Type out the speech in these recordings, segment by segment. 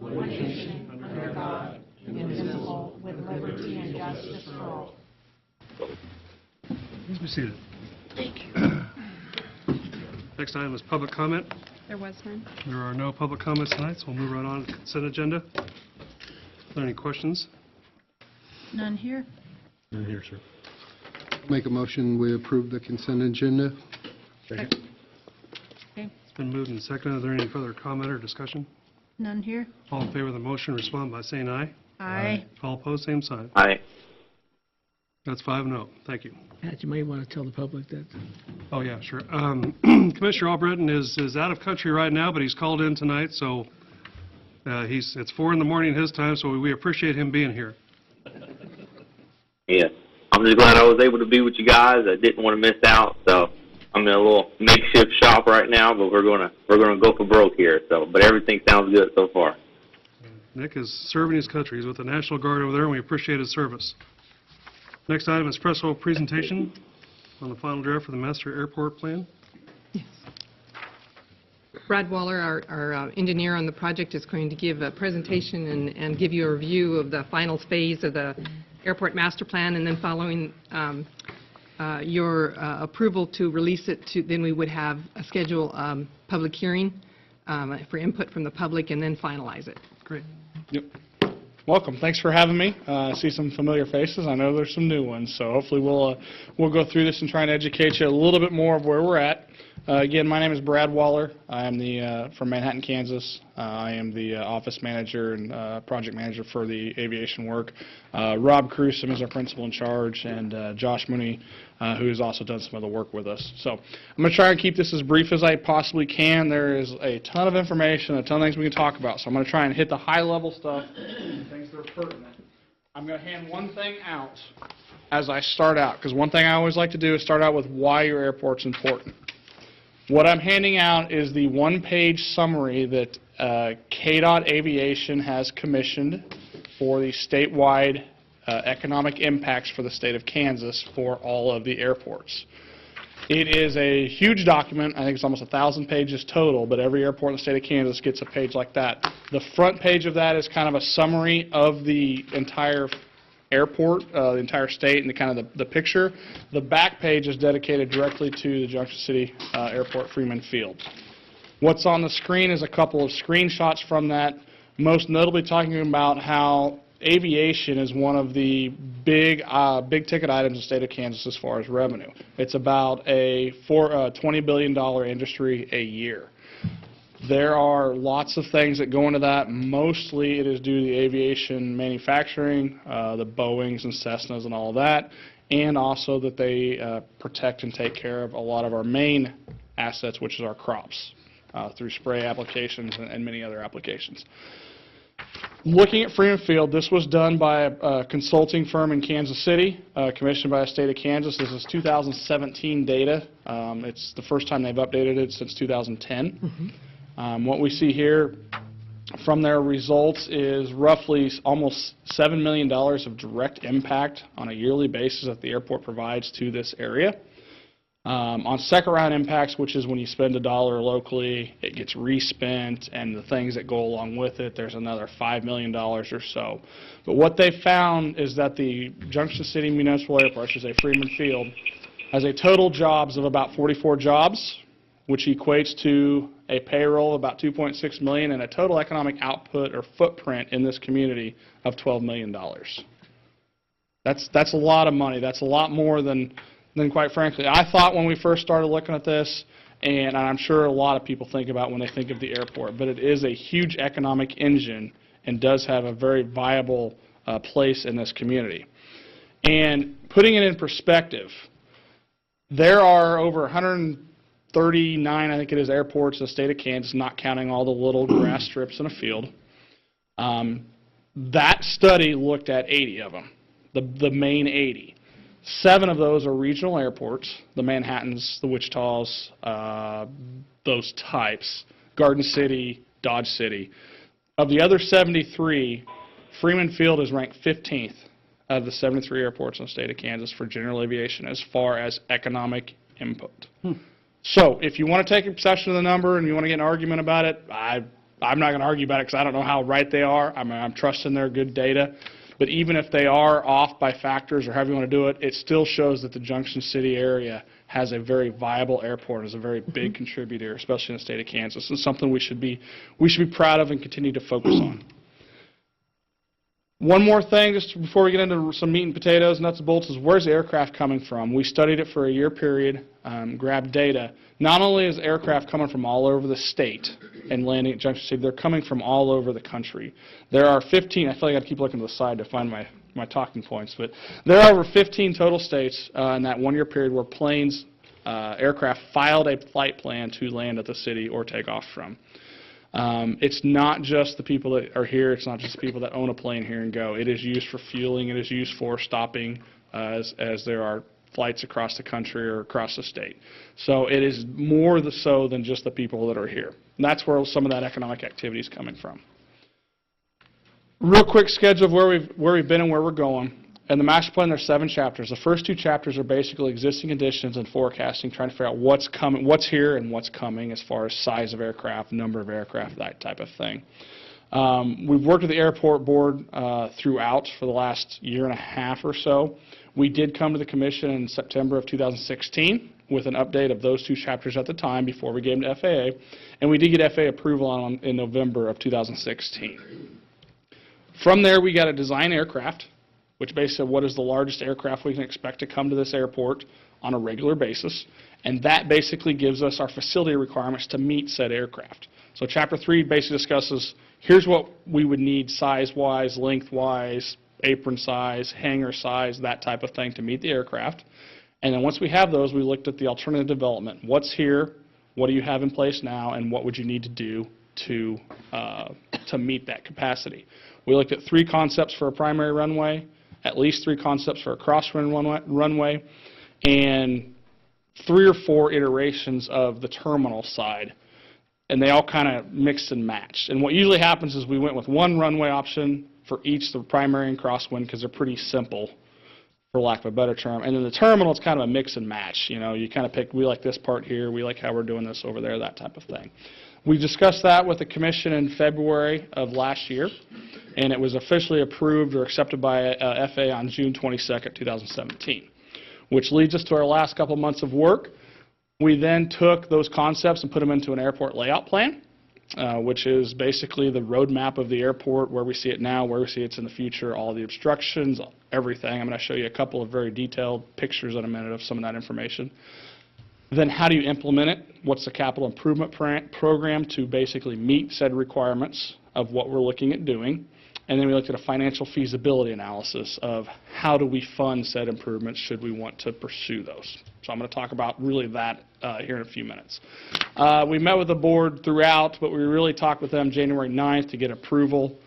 one nation, under God, indivisible, with liberty and justice for all. Please be seated. Thank you. Next item is public comment. There was none. There are no public comments tonight, so we'll move right on to the consent agenda. Are there any questions? None here. None here, sir. Make a motion, we approve the consent agenda. Second. Okay. It's been moved and seconded. Are there any further comment or discussion? None here. All in favor of the motion, respond by saying aye. Aye. All opposed, same sign. Aye. That's 5-0. Thank you. Pat, you may want to tell the public that. Oh, yeah, sure. Commissioner Albritton is out of country right now, but he's called in tonight, so it's 4 in the morning his time, so we appreciate him being here. Yeah. I'm just glad I was able to be with you guys. I didn't want to miss out, so I'm in a little makeshift shop right now, but we're gonna go for broke here. So, but everything sounds good so far. Nick is serving his country. He's with the National Guard over there, and we appreciate his service. Next item is press roll presentation on the final draft for the master airport plan. Yes. Brad Waller, our engineer on the project, is going to give a presentation and give you a review of the final phase of the airport master plan, and then following your approval to release it, then we would have a schedule public hearing for input from the public and then finalize it. Great. Yep. Welcome. Thanks for having me. I see some familiar faces. I know there's some new ones, so hopefully we'll go through this and try and educate you a little bit more of where we're at. Again, my name is Brad Waller. I am from Manhattan, Kansas. I am the office manager and project manager for the aviation work. Rob Crewsome is our principal in charge, and Josh Mooney, who has also done some of the work with us. So I'm going to try and keep this as brief as I possibly can. There is a ton of information, a ton of things we can talk about, so I'm going to try and hit the high-level stuff, things that are pertinent. I'm going to hand one thing out as I start out, because one thing I always like to do is start out with why your airport's important. What I'm handing out is the one-page summary that KDOT Aviation has commissioned for the statewide economic impacts for the state of Kansas for all of the airports. It is a huge document. I think it's almost 1,000 pages total, but every airport in the state of Kansas gets a page like that. The front page of that is kind of a summary of the entire airport, the entire state, and the kind of the picture. The back page is dedicated directly to the Junction City Airport Freeman Field. What's on the screen is a couple of screenshots from that, most notably talking about how aviation is one of the big ticket items in the state of Kansas as far as revenue. It's about a $20 billion industry a year. There are lots of things that go into that. Mostly it is due to the aviation manufacturing, the Boeings and Cessnas and all of that, and also that they protect and take care of a lot of our main assets, which is our crops, through spray applications and many other applications. Looking at Freeman Field, this was done by a consulting firm in Kansas City, commissioned by the state of Kansas. This is 2017 data. It's the first time they've updated it since 2010. Mm-hmm. What we see here from their results is roughly almost $7 million of direct impact on a yearly basis that the airport provides to this area. On second round impacts, which is when you spend $1 locally, it gets respent, and the things that go along with it, there's another $5 million or so. But what they found is that the Junction City Municipal Airport, I should say Freeman Field, has a total jobs of about 44 jobs, which equates to a payroll of about $2.6 million and a total economic output or footprint in this community of $12 million. That's a lot of money. That's a lot more than quite frankly I thought when we first started looking at this, and I'm sure a lot of people think about when they think of the airport. But it is a huge economic engine and does have a very viable place in this community. And putting it in perspective, there are over 139, I think it is, airports in the state of Kansas, not counting all the little grass strips in a field. That study looked at 80 of them, the main 80. 7 of those are regional airports, the Manhattans, the Wichitas, those types, Garden City, Dodge City. Of the other 73, Freeman Field is ranked 15th out of the 73 airports in the state of Kansas for general aviation as far as economic input. So if you want to take a possession of the number and you want to get an argument about it, I I'm not going to argue about it because I don't know how right they are. I'm trusting their good data. But even if they are off by factors or however you want to do it, it still shows that the Junction City area has a very viable airport, is a very big contributor, especially in the state of Kansas. It's something we should be proud of and continue to focus on. One more thing, just before we get into some meat and potatoes, nuts and bolts, is where's the aircraft coming from? We studied it for a year period, grabbed data. Not only is aircraft coming from all over the state and landing at Junction City, they're coming from all over the country. There are 15, I feel like I got to keep looking to the side to find my talking points, but there are over 15 total states in that one-year period where planes, aircraft filed a flight plan to land at the city or take off from. It's not just the people that are here. It's not just the people that own a plane here and go. It is used for fueling. It is used for stopping as there are flights across the country or across the state. So it is more so than just the people that are here. And that's where some of that economic activity is coming from. Real quick schedule of where we've been and where we're going. In the master plan, there's 7 chapters. The first 2 chapters are basically existing conditions and forecasting, trying to figure out what's coming, what's here and what's coming as far as size of aircraft, number of aircraft, that type of thing. We've worked with the airport board throughout for the last year and a half or so. We did come to the commission in September of 2016 with an update of those 2 chapters at the time before we gave them to FAA, and we did get FAA approval on them in November of 2016. From there, we got a design aircraft, which basically said what is the largest aircraft we can expect to come to this airport on a regular basis, and that basically gives us our facility requirements to meet said aircraft. So Chapter 3 basically discusses here's what we would need size-wise, length-wise, apron size, hangar size, that type of thing to meet the aircraft. And then once we have those, we looked at the alternative development. What's here, what do you have in place now, and what would you need to do to meet that capacity? We looked at 3 concepts for a primary runway, at least 3 concepts for a cross-run runway, and 3 or 4 iterations of the terminal side. And they all kind of mixed and matched. And what usually happens is we went with 1 runway option for each, the primary and crosswind, because they're pretty simple, for lack of a better term. And then the terminal is kind of a mix and match. You know, you kind of pick, we like this part here, we like how we're doing this over there, that type of thing. We discussed that with the commission in February of last year, and it was officially approved or accepted by FAA on June 22nd, 2017, which leads us to our last couple months of work. We then took those concepts and put them into an airport layout plan, which is basically the roadmap of the airport, where we see it now, where we see it's in the future, all the obstructions, everything. I'm going to show you a couple of very detailed pictures in a minute of some of that information. Then how do you implement it? What's the capital improvement program to basically meet said requirements of what we're looking at doing? And then we looked at a financial feasibility analysis of how do we fund said improvements should we want to pursue those. So I'm going to talk about really that here in a few minutes. We met with the board throughout, but we really talked with them January 9th to get approval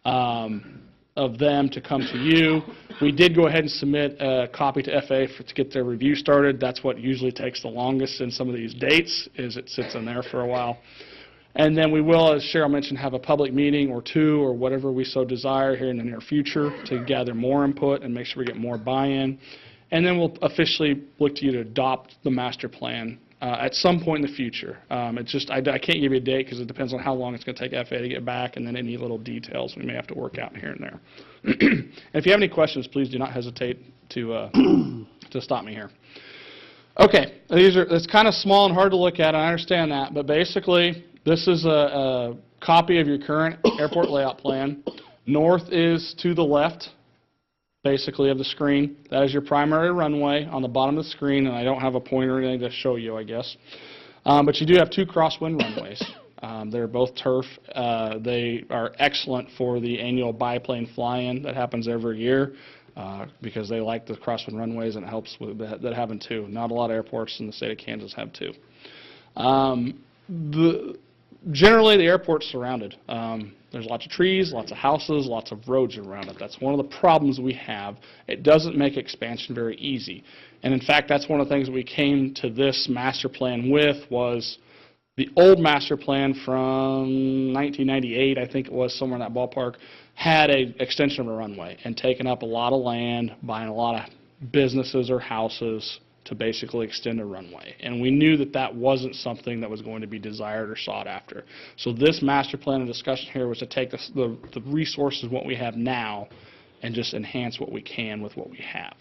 of them to come to you. We did go ahead and submit a copy to FAA to get their review started. That's what usually takes the longest in some of these dates, is it sits in there for a while. And then we will, as Cheryl mentioned, have a public meeting or 2 or whatever we so desire here in the near future to gather more input and make sure we get more buy-in. And then we'll officially look to you to adopt the master plan at some point in the future. It's just, I can't give you a date because it depends on how long it's going to take FAA to get back, and then any little details we may have to work out here and there. And if you have any questions, please do not hesitate to stop me here. Okay, it's kind of small and hard to look at, I understand that, but basically this is a copy of your current airport layout plan. North is to the left, basically, of the screen. That is your primary runway on the bottom of the screen, and I don't have a pointer or anything to show you, I guess. But you do have 2 crosswind runways. They're both turf. They are excellent for the annual biplane fly-in that happens every year because they like the crosswind runways, and it helps with that having 2. Not a lot of airports in the state of Kansas have 2. Generally, the airport's surrounded. There's lots of trees, lots of houses, lots of roads around it. That's one of the problems we have. It doesn't make expansion very easy. And in fact, that's one of the things we came to this master plan with, was the old master plan from 1998, I think it was, somewhere in that ballpark, had an extension of a runway and taken up a lot of land, buying a lot of businesses or houses to basically extend a runway. And we knew that that wasn't something that was going to be desired or sought after. So this master plan and discussion here was to take the resources, what we have now, and just enhance what we can with what we have.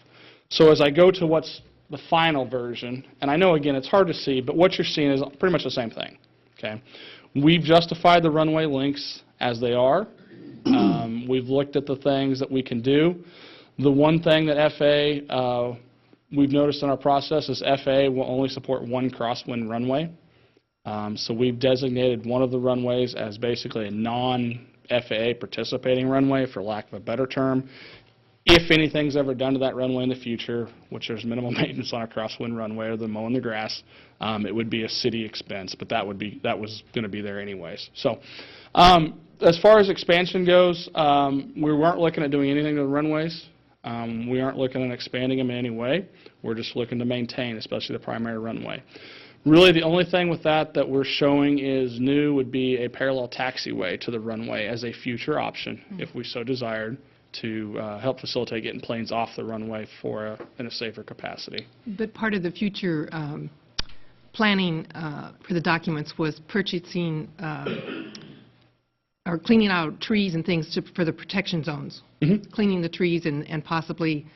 So as I go to what's the final version, and I know, again, it's hard to see, but what you're seeing is pretty much the same thing. Okay, we've justified the runway lengths as they are. We've looked at the things that we can do. The one thing that FA, we've noticed in our process is FA will only support one crosswind runway. So we've designated one of the runways as basically a non-FAA participating runway, for lack of a better term. If anything's ever done to that runway in the future, which there's minimal maintenance on a crosswind runway other than mowing the grass, it would be a city expense, but that was going to be there anyways. So as far as expansion goes, we weren't looking at doing anything to the runways. We aren't looking at expanding them in any way. We're just looking to maintain, especially the primary runway. Really, the only thing with that we're showing is new would be a parallel taxiway to the runway as a future option, if we so desired, to help facilitate getting planes off the runway in a safer capacity. But part of the future planning for the documents was purchasing or cleaning out trees and things for the protection zones. Cleaning the trees and possibly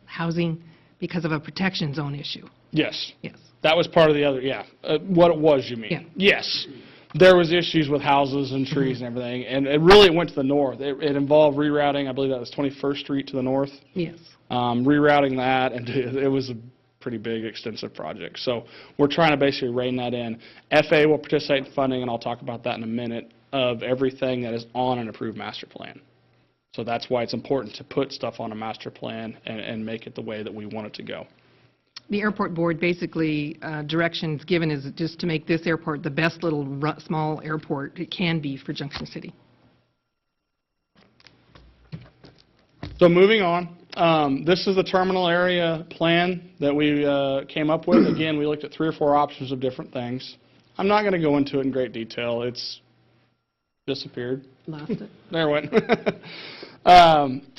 housing because of a protection zone issue. Yes. Yes. That was part of the other, what it was, you mean? Yeah. Yes. There was issues with houses and trees and everything, and it really went to the north. It involved rerouting, I believe that was 21st Street to the north. Yes. Rerouting that, and it was a pretty big, extensive project. So we're trying to basically rein that in. FA will participate in funding, and I'll talk about that in a minute, of everything that is on an approved master plan. So that's why it's important to put stuff on a master plan and make it the way that we want it to go. The airport board, basically, directions given is just to make this airport the best little small airport it can be for Junction City. So moving on, this is the terminal area plan that we came up with. Again, we looked at 3 or 4 options of different things. I'm not going to go into it in great detail. It's disappeared. Lost it. There it went.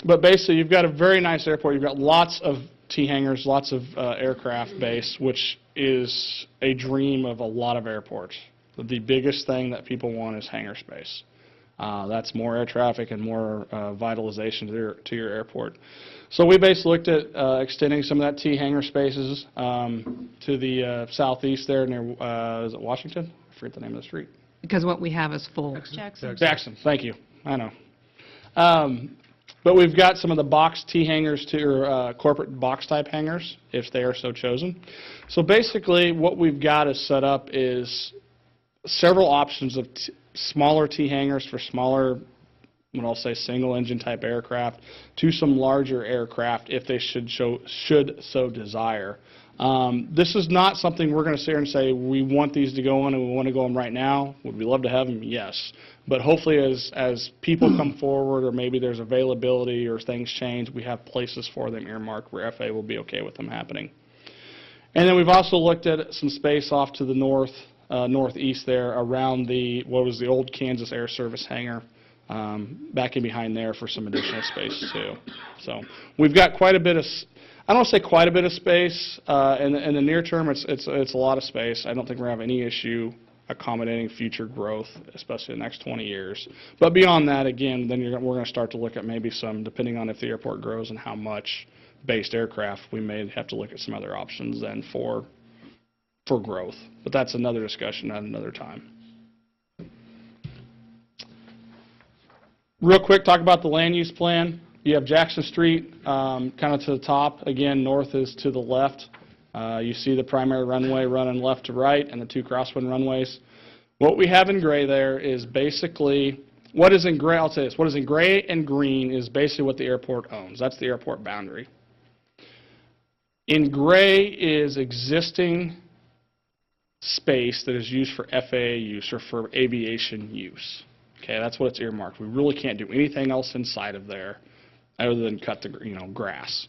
But basically, you've got a very nice airport. You've got lots of T-hangars, lots of aircraft base, which is a dream of a lot of airports. The biggest thing that people want is hangar space. That's more air traffic and more vitalization to your airport. So we basically looked at extending some of that T-hangar spaces to the southeast there near, is it Washington? I forget the name of the street. Because what we have is full. Jackson, thank you. I know. But we've got some of the box T-hangars or corporate box-type hangars, if they are so chosen. So basically, what we've got is set up is several options of smaller T-hangars for smaller, what I'll say, single-engine type aircraft, to some larger aircraft if they should so desire. This is not something we're going to sit here and say, we want these to go on and we want to go on right now. Would we love to have them? Yes. But hopefully as people come forward or maybe there's availability or things change, we have places for them earmarked where FAA will be okay with them happening. And then we've also looked at some space off to the northeast there around what was the old Kansas Air Service hangar, back in behind there for some additional space too. So we've got quite a bit of, I don't want to say quite a bit of space. In the near term, it's a lot of space. I don't think we're going to have any issue accommodating future growth, especially in the next 20 years. But beyond that, again, then we're going to start to look at maybe some, depending on if the airport grows and how much based aircraft, we may have to look at some other options then for growth. But that's another discussion at another time. Real quick, talk about the land use plan. You have Jackson Street kind of to the top. Again, north is to the left. You see the primary runway running left to right and the 2 crosswind runways. What we have in gray there is basically, what is in gray, I'll say this, what is in gray and green is basically what the airport owns. That's the airport boundary. In gray is existing space that is used for FAA use or for aviation use. Okay, that's what it's earmarked. We really can't do anything else inside of there other than cut the grass.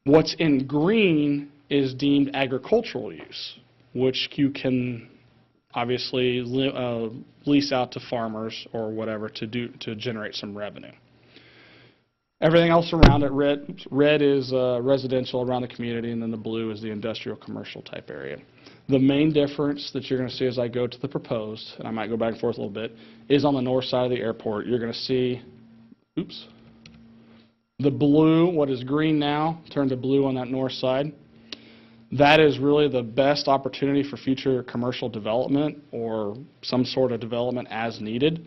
What's in green is deemed agricultural use, which you can obviously lease out to farmers or whatever to generate some revenue. Everything else around it, red is residential around the community, and then the blue is the industrial commercial type area. The main difference that you're going to see as I go to the proposed, and I might go back and forth a little bit, is on the north side of the airport. You're going to see, the blue, what is green now, turned to blue on that north side. That is really the best opportunity for future commercial development or some sort of development as needed.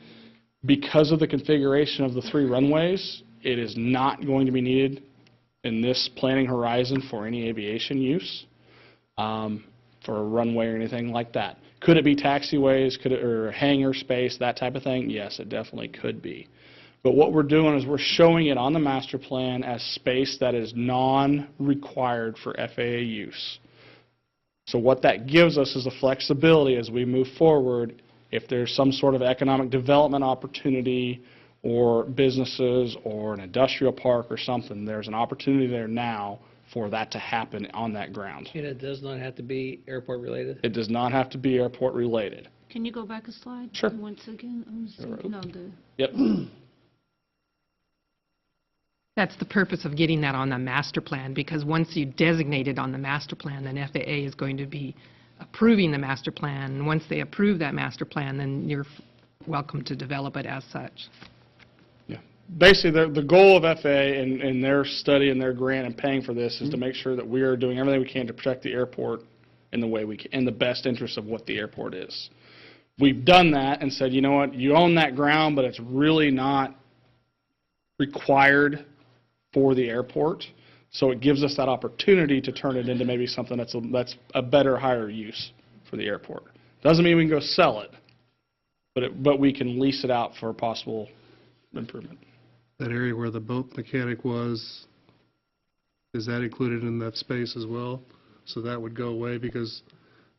Because of the configuration of the 3 runways, it is not going to be needed in this planning horizon for any aviation use, for a runway or anything like that. Could it be taxiways, or hangar space, that type of thing? Yes, it definitely could be. But what we're doing is we're showing it on the master plan as space that is non-required for FAA use. So what that gives us is the flexibility as we move forward. If there's some sort of economic development opportunity or businesses or an industrial park or something, there's an opportunity there now for that to happen on that ground. And it does not have to be airport related? It does not have to be airport related. Can you go back a slide? Sure. Once again, I was thinking of the, Yep. That's the purpose of getting that on the master plan, because once you designate it on the master plan, then FAA is going to be approving the master plan. And once they approve that master plan, then you're welcome to develop it as such. Basically, the goal of FAA in their study and their grant and paying for this is to make sure that we are doing everything we can to protect the airport in the way we can, in the best interest of what the airport is. We've done that and said, you know what, you own that ground, but it's really not required for the airport. So it gives us that opportunity to turn it into maybe something that's a better, higher use for the airport. Doesn't mean we can go sell it, but we can lease it out for a possible improvement. That area where the boat mechanic was, is that included in that space as well? So that would go away, because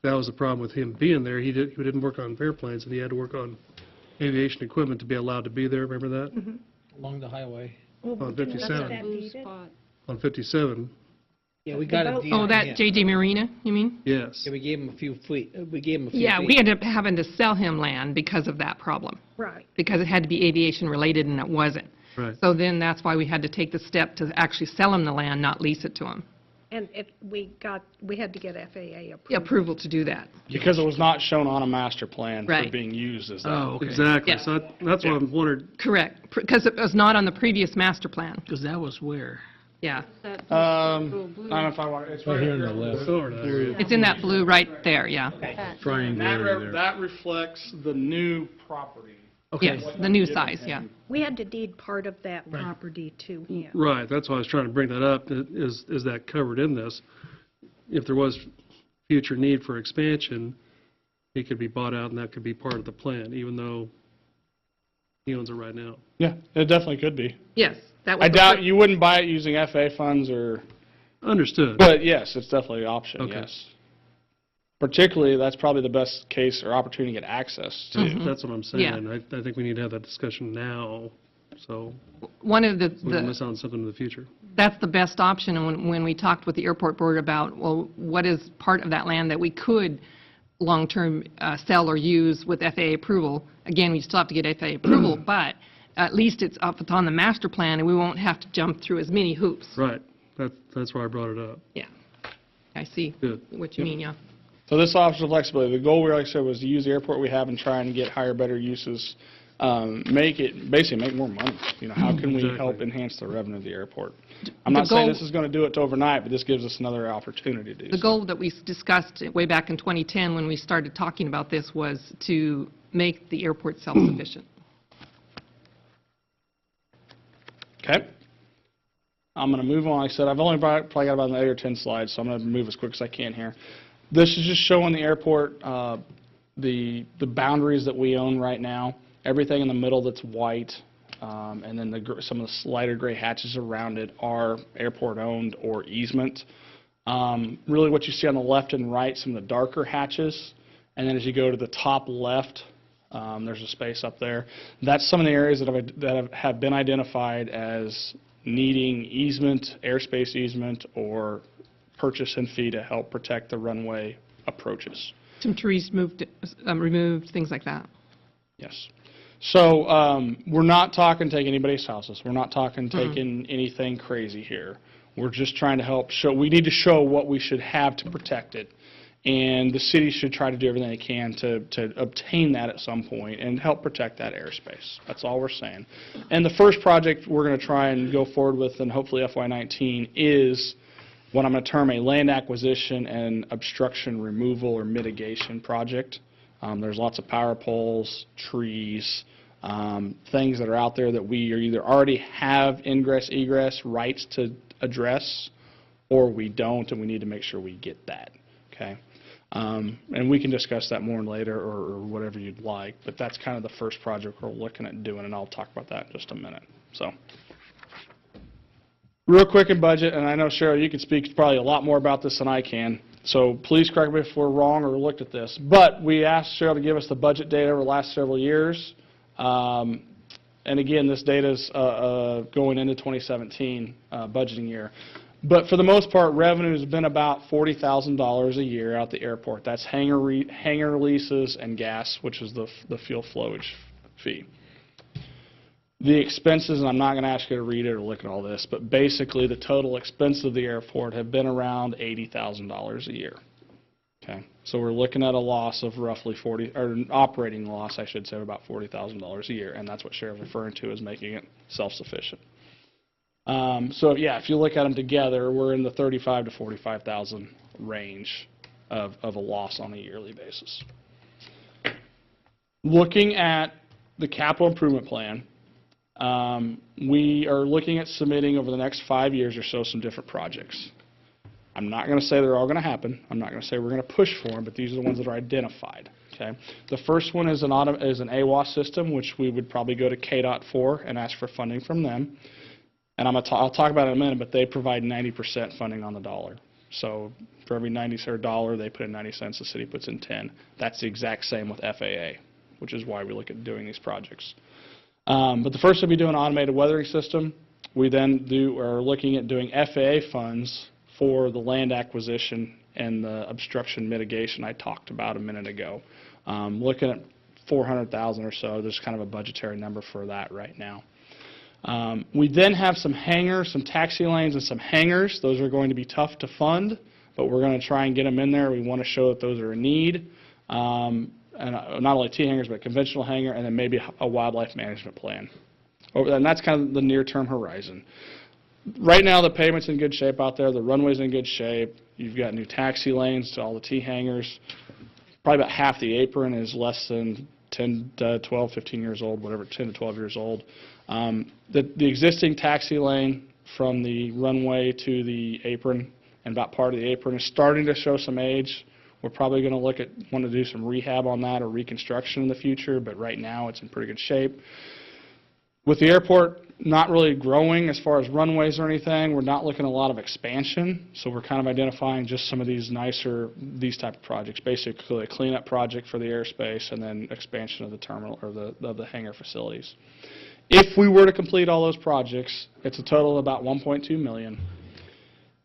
that was the problem with him being there. He didn't work on airplanes, and he had to work on aviation equipment to be allowed to be there. Remember that? Along the highway. On 57. blue spot. On 57, Yeah, we got a deed. Oh, that yeah. J.J. Marina, you mean? yes. Yeah, we gave him a few feet. We gave him a few Yeah, feet. we ended up having to sell him land because of that problem, Right. because it had to be aviation related and it wasn't. Right. So then that's why we had to take the step to actually sell him the land, not lease it to him. And we had to get FAA approval. Approval to do that. Because it was not shown on a master plan for Right. being used as that. Oh, okay. Exactly. Yeah. So that's what I'm wondering. Correct, because it was not on the previous master plan. Because that was where? Yeah. That I don't know if I want, it's right here. Over that area. It's in that blue right there, yeah. That reflects the new property. Yes, the new size, yeah. We had to deed part of that property to him. Right, that's why I was trying to bring that up. Is that covered in this? If there was future need for expansion, it could be bought out and that could be part of the plan, even though he owns it right now. Yeah, it definitely could be. Yes, that was. I doubt you wouldn't buy it using FAA funds or, Understood. but yes, it's definitely an option, Okay. yes. Particularly, that's probably the best case or opportunity to get access to. That's what I'm saying. I think we need to have that discussion now, so One of we don't miss out on something in the future. that's the best option, and when we talked with the airport board about, well, what is part of that land that we could long-term sell or use with FAA approval, again, we still have to get FAA approval, but at least it's on the master plan, and we won't have to jump through as many hoops. Right, that's why I brought it up. Yeah, I see Good. what you mean, yeah. So this offers flexibility. The goal, like I said, was to use the airport we have and try and get higher, better uses, basically make more money. You know, how can we Exactly. help enhance the revenue of the airport? I'm not saying this is going to do it overnight, but this gives us another opportunity to do The so. goal that we discussed way back in 2010 when we started talking about this was to make the airport self-sufficient. Okay. I'm going to move on. Like I said, I've only probably got about 8 or 10 slides, so I'm going to move as quick as I can here. This is just showing the airport, the boundaries that we own right now. Everything in the middle that's white, and then some of the lighter gray hatches around it are airport-owned or easement. Really what you see on the left and right, some of the darker hatches, and then as you go to the top left, there's a space up there. That's some of the areas that have been identified as needing easement, airspace easement, or purchase and fee to help protect the runway approaches. Some trees removed, things like that. Yes. So we're not talking take anybody's houses. We're not talking taking anything crazy here. We're just trying to help show, we need to show what we should have to protect it. And the city should try to do everything they can to obtain that at some point and help protect that airspace. That's all we're saying. And the first project we're going to try and go forward with, and hopefully FY19, is what I'm going to term a land acquisition and obstruction removal or mitigation project. There's lots of power poles, trees, things that are out there that we either already have ingress, egress rights to address, or we don't, and we need to make sure we get that. Okay? And we can discuss that more later or whatever you'd like, but that's kind of the first project we're looking at doing, and I'll talk about that in just a minute. So, real quick in budget, and I know, Cheryl, you can speak probably a lot more about this than I can, so please correct me if we're wrong or looked at this. But we asked Cheryl to give us the budget data over the last several years. And again, this data is going into 2017 budgeting year. But for the most part, revenue has been about $40,000 a year out the airport. That's hangar leases and gas, which is the fuel flowage fee. The expenses, and I'm not going to ask you to read it or look at all this, but basically the total expense of the airport have been around $80,000 a year. Okay, so we're looking at a loss of roughly or an operating loss, I should say, of about $40,000 a year, and that's what Sheriff's referring to as making it self-sufficient. So yeah, if you look at them together, we're in the $35,000 to $45,000 range of a loss on a yearly basis. Looking at the capital improvement plan, we are looking at submitting over the next 5 years or so some different projects. I'm not going to say they're all going to happen. I'm not going to say we're going to push for them, but these are the ones that are identified. Okay. The first one is an AWAS system, which we would probably go to KDOT for and ask for funding from them. And I'll talk about it in a minute, but they provide 90% funding on the dollar. So for every 90-cent dollar, they put in 90 cents, the city puts in 10. That's the exact same with FAA, which is why we look at doing these projects. But the first will be doing an automated weathering system. We then are looking at doing FAA funds for the land acquisition and the obstruction mitigation I talked about a minute ago. Looking at $400,000 or so. There's kind of a budgetary number for that right now. We then have some hangars, some taxi lanes and some hangars. Those are going to be tough to fund, but we're going to try and get them in there. We want to show that those are a need. And not only T-hangars, but conventional hangar, and then maybe a wildlife management plan. And that's kind of the near-term horizon. Right now, the pavement's in good shape out there. The runway's in good shape. You've got new taxi lanes to all the T-hangars. Probably about half the apron is less than 10 to 12, 15 years old, whatever, 10 to 12 years old. The existing taxi lane from the runway to the apron and about part of the apron is starting to show some age. We're probably going to want to do some rehab on that or reconstruction in the future, but right now it's in pretty good shape. With the airport not really growing as far as runways or anything, we're not looking at a lot of expansion, so we're kind of identifying just some of these these type of projects, basically a cleanup project for the airspace and then expansion of the terminal or the hangar facilities. If we were to complete all those projects, it's a total of about $1.2 million.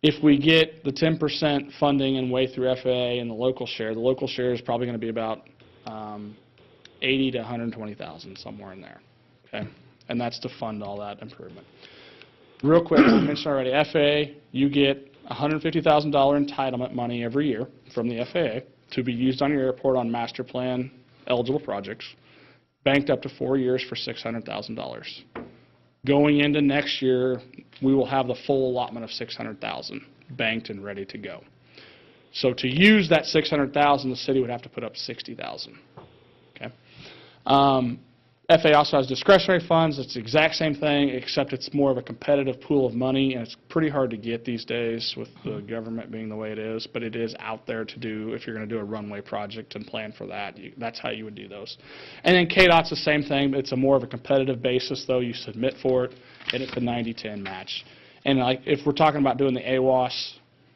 If we get the 10% funding and way through FAA and the local share is probably going to be about 80 to 120,000, somewhere in there. Okay, and that's to fund all that improvement. Real quick, as I mentioned already, FAA, you get $150,000 entitlement money every year from the FAA to be used on your airport on master plan eligible projects, banked up to 4 years for $600,000. Going into next year, we will have the full allotment of $600,000 banked and ready to go. So to use that $600,000, the city would have to put up $60,000. Okay. FAA also has discretionary funds. It's the exact same thing, except it's more of a competitive pool of money, and it's pretty hard to get these days with the government being the way it is, but it is out there to do if you're going to do a runway project and plan for that. That's how you would do those. And then KDOT's the same thing. It's a more of a competitive basis, though. You submit for it, and it's a 90-10 match. And if we're talking about doing the AWAS,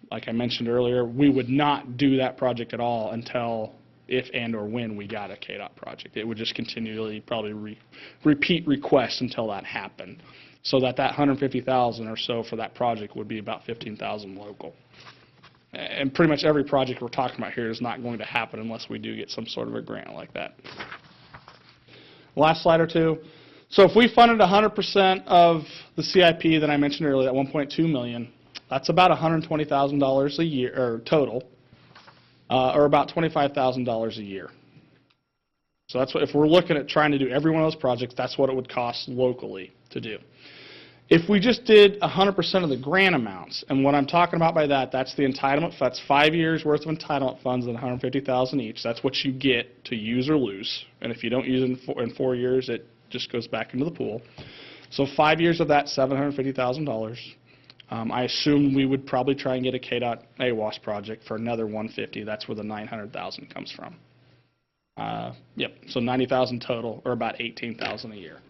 like I mentioned earlier, we would not do that project at all until if and or when we got a KDOT project. It would just continually probably repeat requests until that happened. So that $150,000 or so for that project would be about $15,000 local. And pretty much every project we're talking about here is not going to happen unless we do get some sort of a grant like that. Last slide or two. So if we funded 100% of the CIP that I mentioned earlier, that 1.2 million, that's about $120,000 a year, or total, or about $25,000 a year. So that's what, if we're looking at trying to do every one of those projects, that's what it would cost locally to do. If we just did 100% of the grant amounts, and what I'm talking about by that, that's the entitlement, that's 5 years worth of entitlement funds at $150,000 each. That's what you get to use or lose. And if you don't use it in 4 years, it just goes back into the pool. So 5 years of that, $750,000. I assume we would probably try and get a KDOT AWAS project for another $150. That's where the $900,000 comes from. Yep, so $90,000 total, or about $18,000 a year.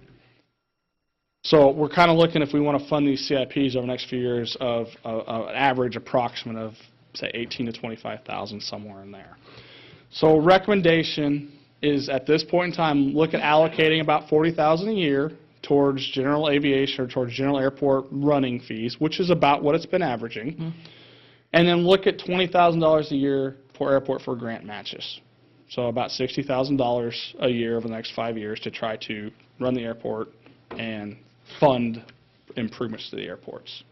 So we're kind of looking, if we want to fund these CIPs over the next few years, of an average approximate of, say, $18,000 to $25,000, somewhere in there. So recommendation is, at this point in time, look at allocating about $40,000 a year towards general aviation or towards general airport running fees, which is about what it's been averaging. Mm-hmm. And then look at $20,000 a year per airport for grant matches. So about $60,000 a year over the next 5 years to try to run the airport and fund improvements to the airports.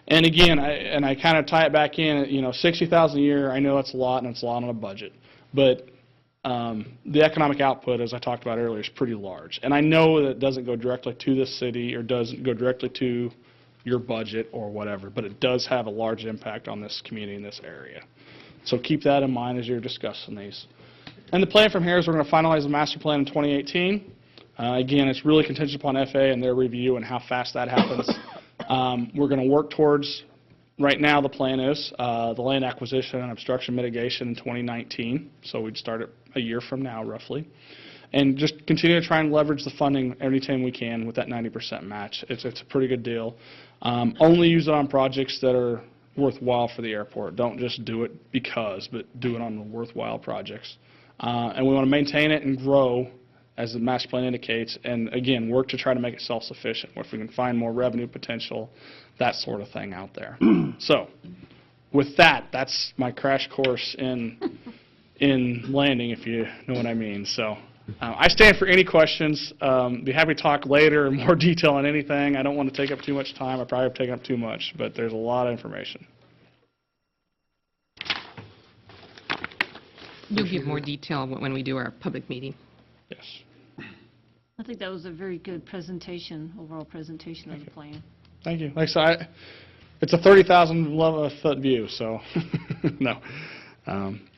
And again, I kind of tie it back in, $60,000 a year, I know that's a lot, and it's a lot on a budget, but the economic output, as I talked about earlier, is pretty large. And I know that it doesn't go directly to the city or doesn't go directly to your budget or whatever, but it does have a large impact on this community in this area. So keep that in mind as you're discussing these. And the plan from here is we're going to finalize the master plan in 2018. Again, it's really contingent upon FAA and their review and how fast that happens. We're going to work towards, right now the plan is, the land acquisition and obstruction mitigation in 2019. So we'd start it a year from now, roughly. And just continue to try and leverage the funding anytime we can with that 90% match. It's a pretty good deal. Only use it on projects that are worthwhile for the airport. Don't just do it because, but do it on the worthwhile projects. And we want to maintain it and grow, as the master plan indicates, and again, work to try to make it self-sufficient, if we can find more revenue potential, that sort of thing out there. So, with that, that's my crash course in landing, if you know what I mean. So, I stand for any questions. Be happy to talk later in more detail on anything. I don't want to take up too much time. I probably have taken up too much, but there's a lot of information. You'll give more detail when we do our public meeting. Yes. I think that was a very good presentation, overall presentation of the plan. Thank you. Like I said, it's a 30,000-foot view, so no.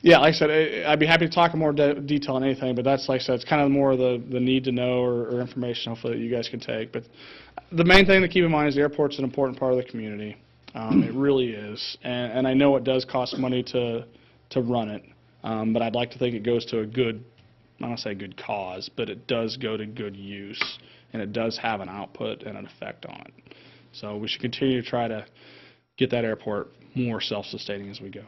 Yeah, like I said, I'd be happy to talk in more detail on anything, but that's, like I said, it's kind of more the need to know or information, hopefully, that you guys can take. But the main thing to keep in mind is the airport's an important part of the community. It really is. And I know it does cost money to run it, but I'd like to think it goes to a good, I don't want to say good cause, but it does go to good use, and it does have an output and an effect on it. So we should continue to try to get that airport more self-sustaining as we go.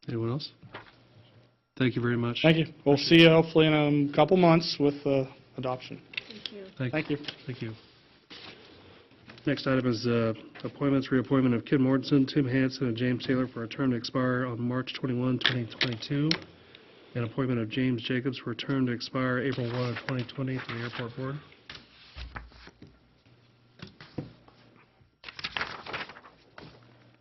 Anyone else? Thank you very much. Thank you. We'll see you hopefully in a couple months with adoption. Thank you. Thank you. Next item is appointments, reappointment of Ken Mortensen, Tim Hansen, and James Taylor for a term to expire on March 21, 2022, and appointment of James Jacobs for a term to expire April 1 of 2020 to the Airport Board.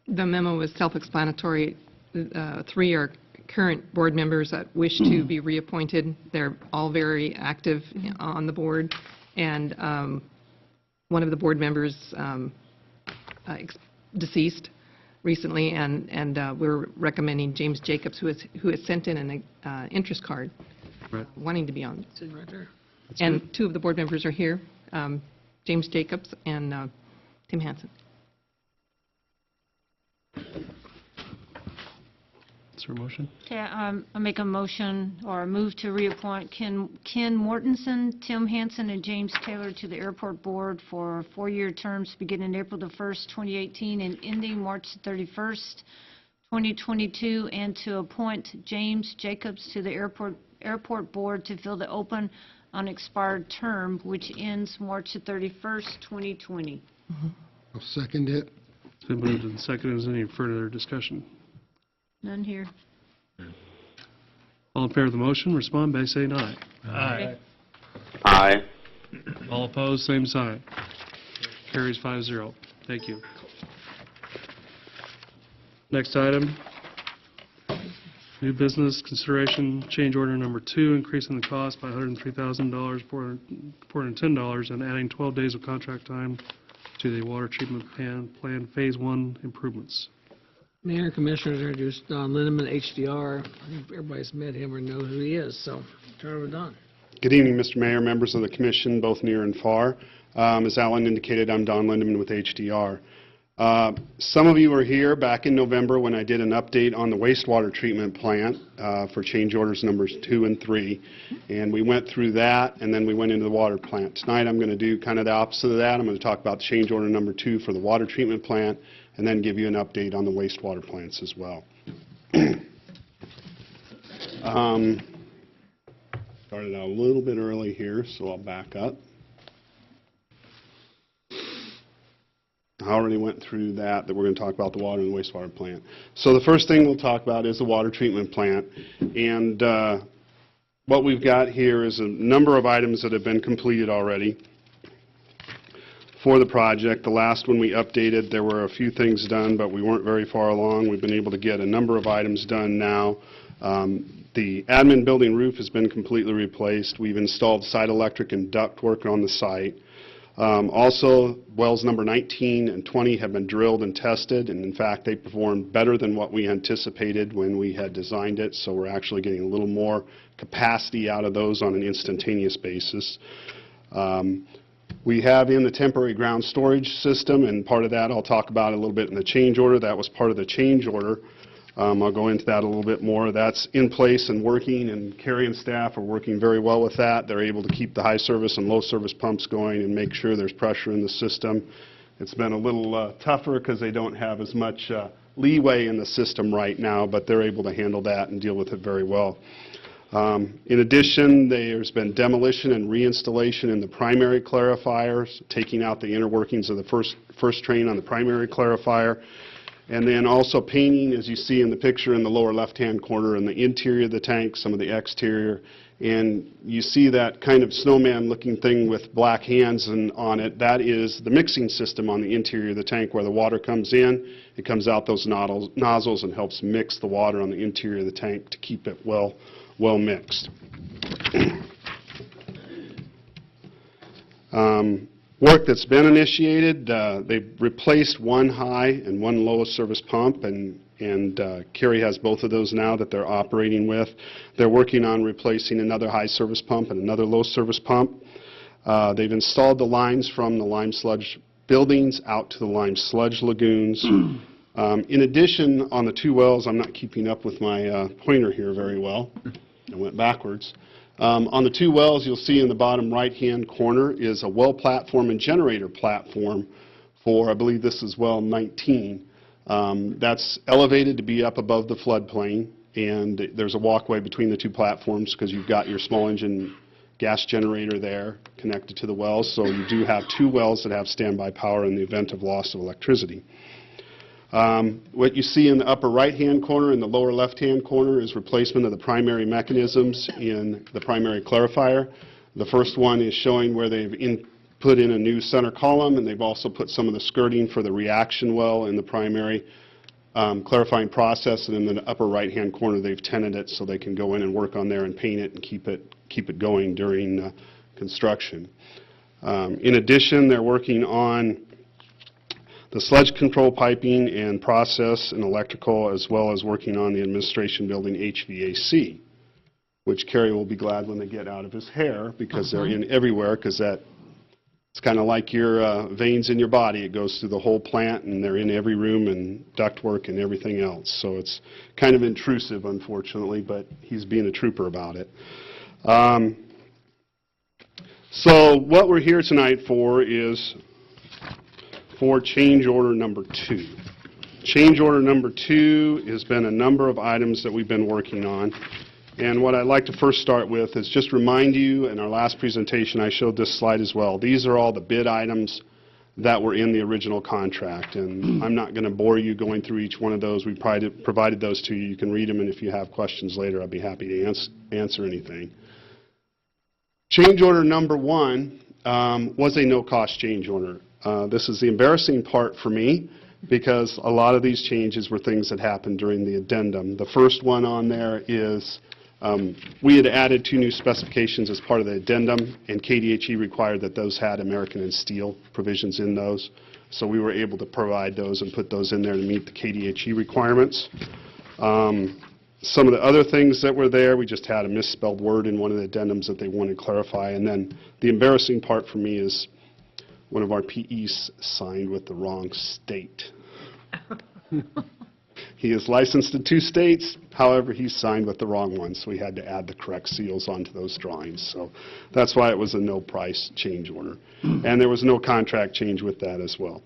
The memo was self-explanatory. 3 are current board members that wish to be reappointed. They're all very active on the board, and one of the board members deceased recently, and we're recommending James Jacobs, who has sent in an interest card, Right. wanting to be on. It's in right there. And 2 of the board members are here, James Jacobs and Tim Hansen. Is there a motion? Okay, I make a motion or move to reappoint Ken Mortensen, Tim Hansen, and James Taylor to the Airport Board for 4-year terms beginning April the 1st, 2018, and ending March 31st, 2022, and to appoint James Jacobs to the Airport Board to fill the open unexpired term, which ends March 31st, 2020. I'll second it. It's been moved and seconded. Is there any further discussion? None here. All in favor of the motion, respond by saying aye. Aye. Aye. All opposed, same sign. Carries 5-0. Thank you. Next item, new business consideration, change order number 2, increasing the cost by $103,000, $410, and adding 12 days of contract time to the water treatment plan Phase 1 improvements. Mayor and Commissioners, introduced Don Lindeman, HDR. I think everybody's met him or knows who he is, so turn it over to Don. Good evening, Mr. Mayor, members of the commission, both near and far. As Alan indicated, I'm Don Lindeman with HDR. Some of you were here back in November when I did an update on the wastewater treatment plant for change orders numbers 2 and 3, and we went through that, and then we went into the water plant. Tonight I'm going to do kind of the opposite of that. I'm going to talk about change order number 2 for the water treatment plant, and then give you an update on the wastewater plants as well. Started out a little bit early here, so I'll back up. I already went through that we're going to talk about the water and the wastewater plant. So the first thing we'll talk about is the water treatment plant. And what we've got here is a number of items that have been completed already for the project. The last one we updated, there were a few things done, but we weren't very far along. We've been able to get a number of items done now. The admin building roof has been completely replaced. We've installed site electric and ductwork on the site. Also, wells number 19 and 20 have been drilled and tested, and in fact, they performed better than what we anticipated when we had designed it, so we're actually getting a little more capacity out of those on an instantaneous basis. We have in the temporary ground storage system, and part of that I'll talk about a little bit in the change order. That was part of the change order. I'll go into that a little bit more. That's in place and working, and Carrie and staff are working very well with that. They're able to keep the high service and low service pumps going and make sure there's pressure in the system. It's been a little tougher because they don't have as much leeway in the system right now, but they're able to handle that and deal with it very well. In addition, there's been demolition and reinstallation in the primary clarifiers, taking out the inner workings of the first train on the primary clarifier. And then also painting, as you see in the picture in the lower left-hand corner, in the interior of the tank, some of the exterior. And you see that kind of snowman-looking thing with black hands on it. That is the mixing system on the interior of the tank where the water comes in. It comes out those nozzles and helps mix the water on the interior of the tank to keep it well mixed. Work that's been initiated, they've replaced one high and one low service pump, and Kerry has both of those now that they're operating with. They're working on replacing another high service pump and another low service pump. They've installed the lines from the lime sludge buildings out to the lime sludge lagoons. In addition, on the 2 wells, I'm not keeping up with my pointer here very well. I went backwards. On the 2 wells, you'll see in the bottom right-hand corner is a well platform and generator platform for, I believe this is well 19. That's elevated to be up above the floodplain, and there's a walkway between the 2 platforms because you've got your small engine gas generator there connected to the wells, so you do have 2 wells that have standby power in the event of loss of electricity. What you see in the upper right-hand corner and the lower left-hand corner is replacement of the primary mechanisms in the primary clarifier. The first one is showing where they've put in a new center column, and they've also put some of the skirting for the reaction well in the primary clarifying process, and in the upper right-hand corner they've tented it so they can go in and work on there and paint it and keep it going during construction. In addition, they're working on the sludge control piping and process and electrical, as well as working on the administration building HVAC, which Kerry will be glad when they get out of his hair because they're in everywhere, because it's kind of like your veins in your body. It goes through the whole plant, and they're in every room and ductwork and everything else. So it's kind of intrusive, unfortunately, but he's being a trooper about it. So what we're here tonight for is for change order number 2. Change order number 2 has been a number of items that we've been working on. And what I'd like to first start with is just remind you, in our last presentation I showed this slide as well. These are all the bid items that were in the original contract. And I'm not going to bore you going through each one of those. We provided those to you. You can read them, and if you have questions later, I'll be happy to answer anything. Change order number 1 was a no-cost change order. This is the embarrassing part for me because a lot of these changes were things that happened during the addendum. The first one on there is we had added 2 new specifications as part of the addendum, and KDHE required that those had American and steel provisions in those. So we were able to provide those and put those in there to meet the KDHE requirements. Some of the other things that were there, we just had a misspelled word in one of the addendums that they wanted to clarify. And then the embarrassing part for me is one of our PEs signed with the wrong state. He is licensed in 2 states, however, he signed with the wrong one, so we had to add the correct seals onto those drawings. So that's why it was a no price change order. And there was no contract change with that as well.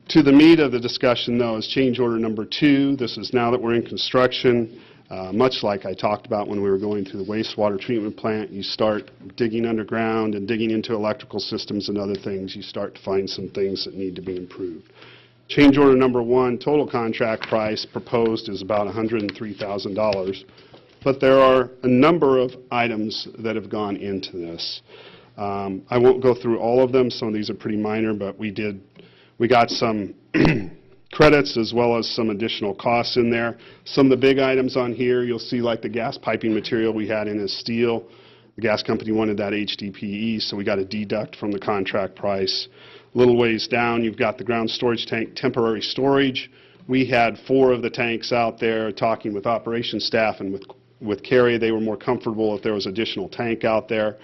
To the meat of the discussion, though, is change order number 2. This is now that we're in construction. Much like I talked about when we were going through the wastewater treatment plant, you start digging underground and digging into electrical systems and other things. You start to find some things that need to be improved. Change order number 1, total contract price proposed is about $103,000. But there are a number of items that have gone into this. I won't go through all of them. Some of these are pretty minor, but we got some credits as well as some additional costs in there. Some of the big items on here, you'll see like the gas piping material we had in as steel. The gas company wanted that HDPE, so we got a deduct from the contract price. A little ways down, you've got the ground storage tank temporary storage. We had 4 of the tanks out there talking with operations staff and with Kerry. They were more comfortable if there was additional tank out there.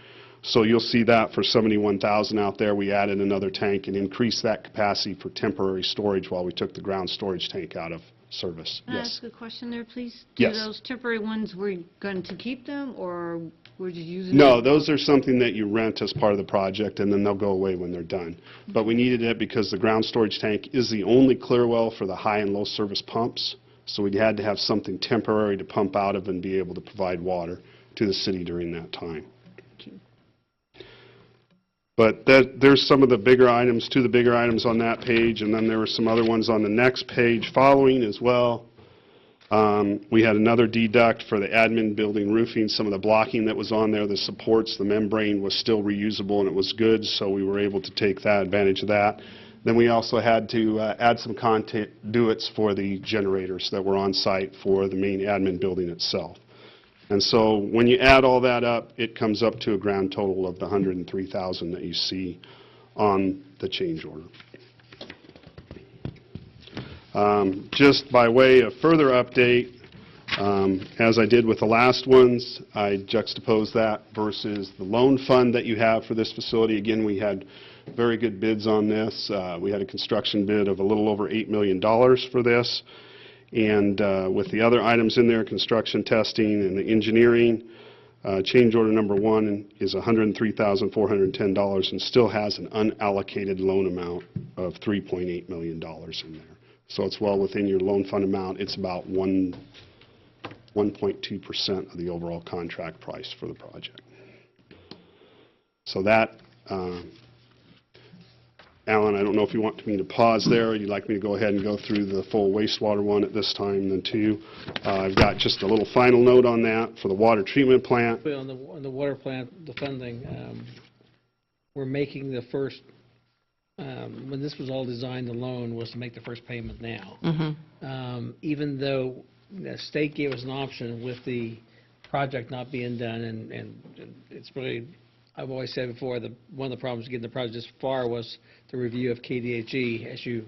So you'll see that for $71,000 out there. We added another tank and increased that capacity for temporary storage while we took the ground storage tank out of service. Can I Yes. ask a question there, please? Yes. Do those temporary ones, we're going to keep them, or we're just using them? No, those are something that you rent as part of the project, and then they'll go away when they're done. But we needed it because the ground storage tank is the only clear well for the high and low service pumps. So we had to have something temporary to pump out of and be able to provide water to the city during that time. But there's some of the bigger items, 2 of the bigger items on that page, and then there were some other ones on the next page following as well. We had another deduct for the admin building roofing. Some of the blocking that was on there, the supports, the membrane was still reusable and it was good, so we were able to take that advantage of that. Then we also had to add some conduits for the generators that were on site for the main admin building itself. And so when you add all that up, it comes up to a grand total of the $103,000 that you see on the change order. Just by way of further update, as I did with the last ones, I juxtaposed that versus the loan fund that you have for this facility. Again, we had very good bids on this. We had a construction bid of a little over $8 million for this. And with the other items in there, construction testing and the engineering, change order number 1 is $103,410 and still has an unallocated loan amount of $3.8 million in there. So it's well within your loan fund amount. It's about 1.2% of the overall contract price for the project. So that, Alan, I don't know if you want me to pause there, or you'd like me to go ahead and go through the full wastewater one at this time, then too. I've got just a little final note on that for the water treatment plant. On the water plant, the funding, we're making the first, when this was all designed, the loan was to make the first payment now. Even though the state gave us an option with the project not being done, and it's really, I've always said before, one of the problems getting the project this far was the review of KDHE, as you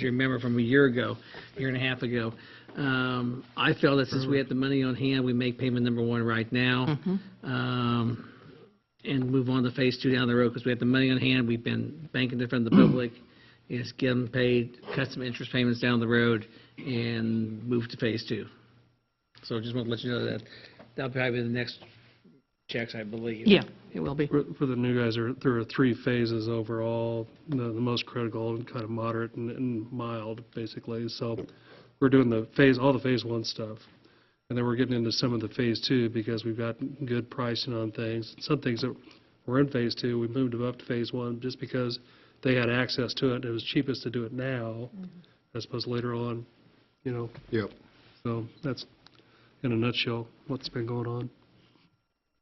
remember from a year and a half ago. I felt that since we had the money on hand, we make payment number 1 right now, and move on to phase 2 down the road, because we have the money on hand. We've been banking in front of the public, is get them paid, cut some interest payments down the road, and move to phase 2. So just want to let you know that that'll probably be the next checks, I believe. Yeah, it will be. For the new guys, there are 3 phases overall, the most critical and kind of moderate and mild, basically. So we're doing all the phase 1 stuff. And then we're getting into some of the phase 2 because we've got good pricing on things. Some things that were in phase 2, we moved them up to phase 1 just because they had access to it. It was cheapest to do it now as opposed to later on, you know. Yep. So that's, in a nutshell, what's been going on.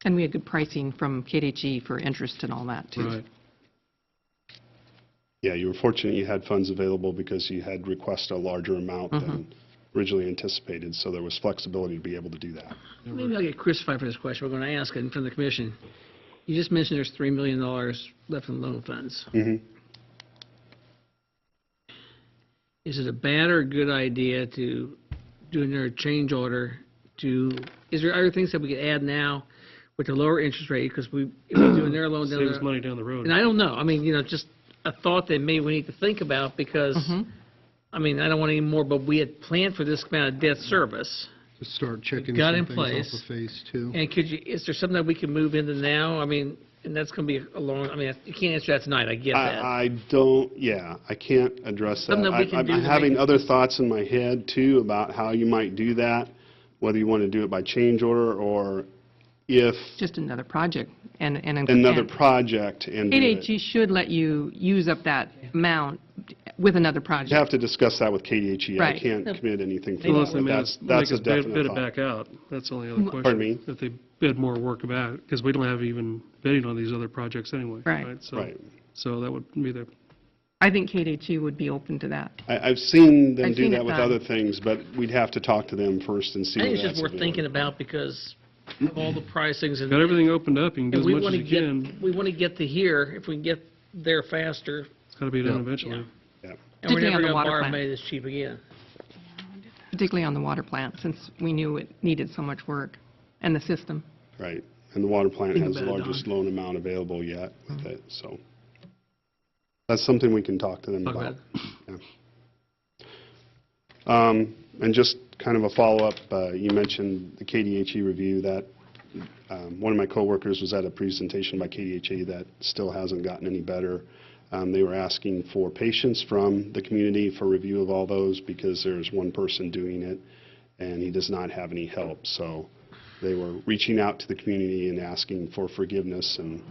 And we had good pricing from KDHE for interest and all that, too. Right. Yeah, you were fortunate you had funds available because you had requested a larger amount than originally anticipated, so there was flexibility to be able to do that. Maybe I'll get crucified for this question. We're going to ask it from the commission. You just mentioned there's $3 million left in loan funds. Mhm. Is it a bad or a good idea to do another change order to, is there other things that we could add now with the lower interest rate? Because if we do another loan down Saves there, money down the road. and I don't know, I mean, just a thought that maybe we need to think about because, I mean, I don't want any more, but we had planned for this amount of debt service. To start checking Got some in things place. off of Phase 2. And is there something that we can move into now? I mean, and that's going to be a long, I mean, you can't answer that tonight, I get that. I don't, I can't address that. Something that we can do I'm to having make- other thoughts in my head, too, about how you might do that, whether you want to do it by change order or if Just another project. And another project and do it. KDHE should let you use up that amount with another project. You have to discuss that with KDHE. I Right. can't commit anything for Unless that, they but that's a bid definite it thought. back out. That's the only other question. Pardon me? If they bid more work about it, because we don't have even bidding on these other projects anyway. Right. Right. So that would be the, I think KDHE would be open to that. I've seen them I've do seen that it with done. other things, but we'd have to talk to them first and see I think whether it's just that's worth thinking available. about because of all the pricings and. got everything opened up, you can do And as we much want as to you get, can. we want to get to here, if we can get there faster, It's got to be done Yeah. eventually. Yeah. and we're Particularly never on the going to water borrow plant. money this cheap again. Particularly on the water plant, since we knew it needed so much work, and the system. Right. And the water plant Think has the about it, largest loan amount available yet with it, so. That's something we can talk to them Talk about. about And just kind of a follow-up, you mentioned the KDHE review, that one of my coworkers was at a presentation by KDHE that still hasn't gotten any better. They were asking for patience from the community for review of all those because there's one person doing it, and he does not have any help. So they were reaching out to the community and asking for forgiveness and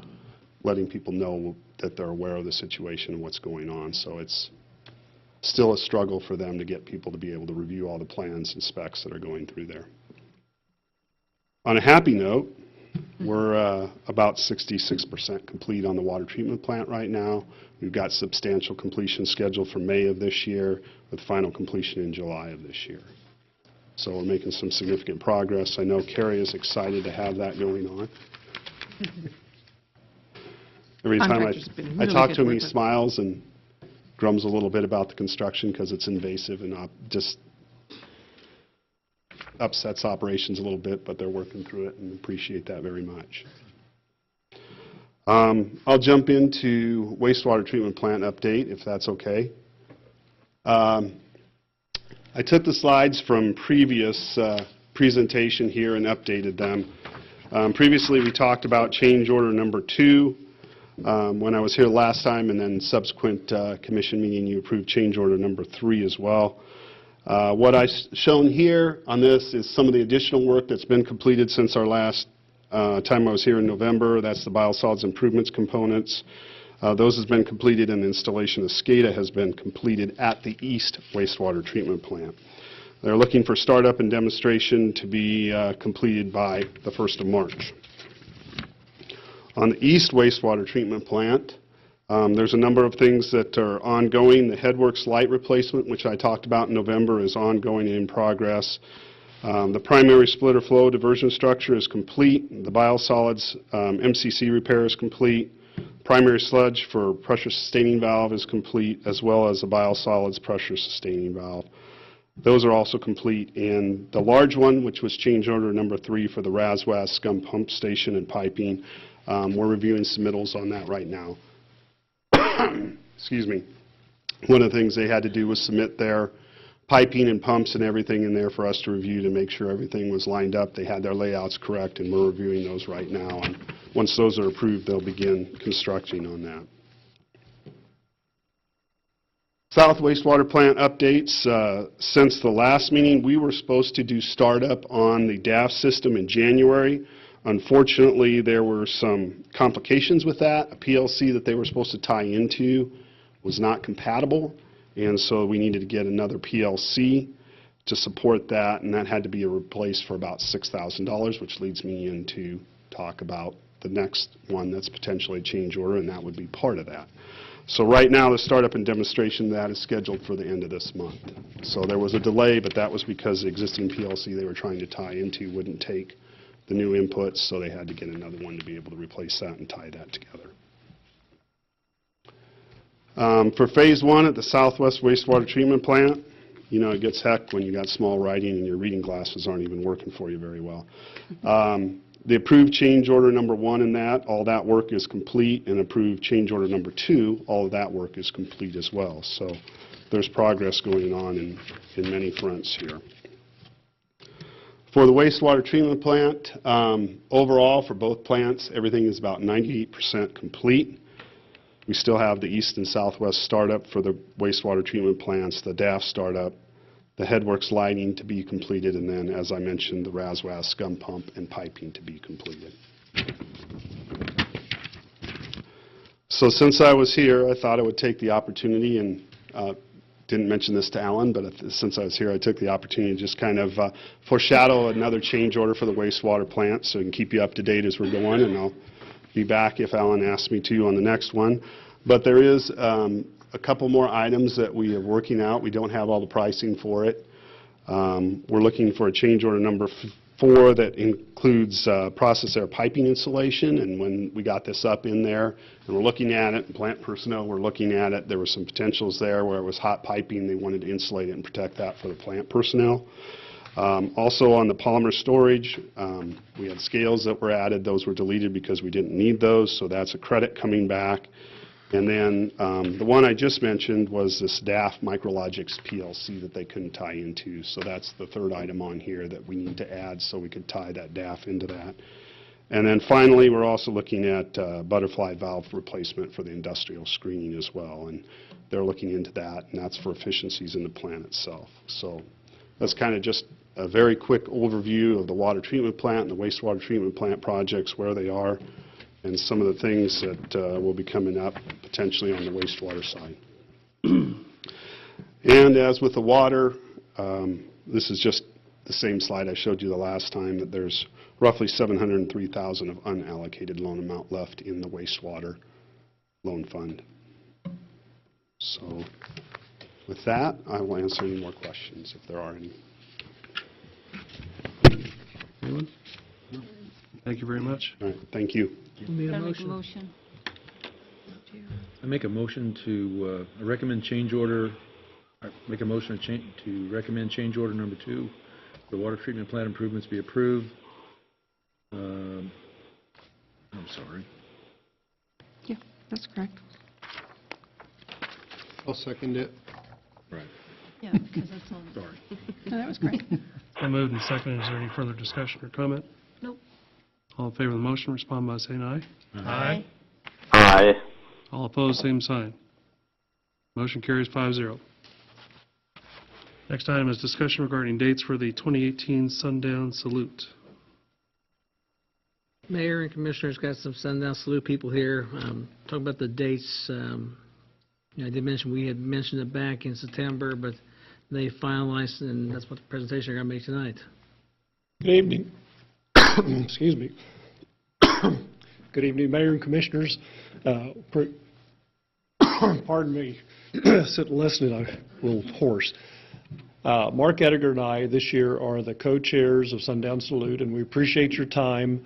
letting people know that they're aware of the situation and what's going on. So it's still a struggle for them to get people to be able to review all the plans and specs that are going through there. On a happy note, we're about 66% complete on the water treatment plant right now. We've got substantial completion scheduled for May of this year, with final completion in July of this year. So we're making some significant progress. I know Carrie is excited to have that going on. Every time Contractor's been I really talk good to him, he with it. smiles and grums a little bit about the construction because it's invasive and just upsets operations a little bit, but they're working through it and appreciate that very much. I'll jump into wastewater treatment plant update, if that's okay. I took the slides from previous presentation here and updated them. Previously, we talked about change order number 2 when I was here last time, and then subsequent commission meeting, you approved change order number 3 as well. What I've shown here on this is some of the additional work that's been completed since our last time I was here in November. That's the biosolids improvements components. Those has been completed, and the installation of SCADA has been completed at the east wastewater treatment plant. They're looking for startup and demonstration to be completed by the 1st of March. On the east wastewater treatment plant, there's a number of things that are ongoing. The headworks light replacement, which I talked about in November, is ongoing and in progress. The primary splitter flow diversion structure is complete. The biosolids MCC repair is complete. Primary sludge for pressure sustaining valve is complete, as well as the biosolids pressure sustaining valve. Those are also complete. And the large one, which was change order number 3 for the RASWAS scum pump station and piping, we're reviewing submittals on that right now. Excuse me. One of the things they had to do was submit their piping and pumps and everything in there for us to review to make sure everything was lined up. They had their layouts correct, and we're reviewing those right now. And once those are approved, they'll begin constructing on that. South wastewater plant updates. Since the last meeting, we were supposed to do startup on the DAF system in January. Unfortunately, there were some complications with that. A PLC that they were supposed to tie into was not compatible, and so we needed to get another PLC to support that, and that had to be replaced for about $6,000, which leads me into talk about the next one that's potentially a change order, and that would be part of that. So right now, the startup and demonstration of that is scheduled for the end of this month. So there was a delay, but that was because the existing PLC they were trying to tie into wouldn't take the new inputs, so they had to get another one to be able to replace that and tie that together. For Phase 1 at the Southwest Wastewater Treatment Plant, you know, it gets heck when you got small writing and your reading glasses aren't even working for you very well. The approved change order number 1 in that, all that work is complete, and approved change order number 2, all of that work is complete as well. So there's progress going on in many fronts here. For the wastewater treatment plant, overall for both plants, everything is about 98% complete. We still have the east and southwest startup for the wastewater treatment plants, the DAF startup, the headworks lighting to be completed, and then, as I mentioned, the RASWAS scum pump and piping to be completed. So since I was here, I thought I would take the opportunity, and didn't mention this to Alan, but since I was here, I took the opportunity to just kind of foreshadow another change order for the wastewater plant so I can keep you up to date as we're going, and I'll be back if Alan asks me to on the next one. But there is a couple more items that we are working out. We don't have all the pricing for it. We're looking for a change order number 4 that includes process air piping installation, and when we got this up in there and we're looking at it, and plant personnel were looking at it, there were some potentials there where it was hot piping. They wanted to insulate it and protect that for the plant personnel. Also on the polymer storage, we had scales that were added. Those were deleted because we didn't need those, so that's a credit coming back. And then the one I just mentioned was this DAF Micrologics PLC that they couldn't tie into. So that's the third item on here that we need to add so we could tie that DAF into that. And then finally, we're also looking at butterfly valve replacement for the industrial screening as well. And they're looking into that, and that's for efficiencies in the plant itself. So that's kind of just a very quick overview of the water treatment plant and the wastewater treatment plant projects, where they are, and some of the things that will be coming up potentially on the wastewater side. And as with the water, this is just the same slide I showed you the last time, that there's roughly $703,000 of unallocated loan amount left in the wastewater loan fund. So with that, I will answer any more questions if there are any. Anyone? Thank you very much. All right, thank you. Need a Gotta make a motion? motion. I make a motion to recommend change order, make a motion to recommend change order number 2, the water treatment plant improvements be approved. I'm sorry. Yeah, that's correct. I'll second it. Right, Yeah, because that's on. sorry. No, that was great. I moved and seconded. Is there any further discussion or comment? Nope. All in favor of the motion, respond by saying aye. Aye. Aye. All opposed, same sign. Motion carries 5-0. Next item is discussion regarding dates for the 2018 Sundown Salute. Mayor and Commissioners, got some Sundown Salute people here. Talk about the dates. I did mention, we had mentioned it back in September, but they finalized, and that's what the presentation I'm going to make tonight. Good evening. Excuse me. Good evening, Mayor and Commissioners. Pardon me, sitting listening, I'm a little hoarse. Mark Ediger and I this year are the co-chairs of Sundown Salute, and we appreciate your time.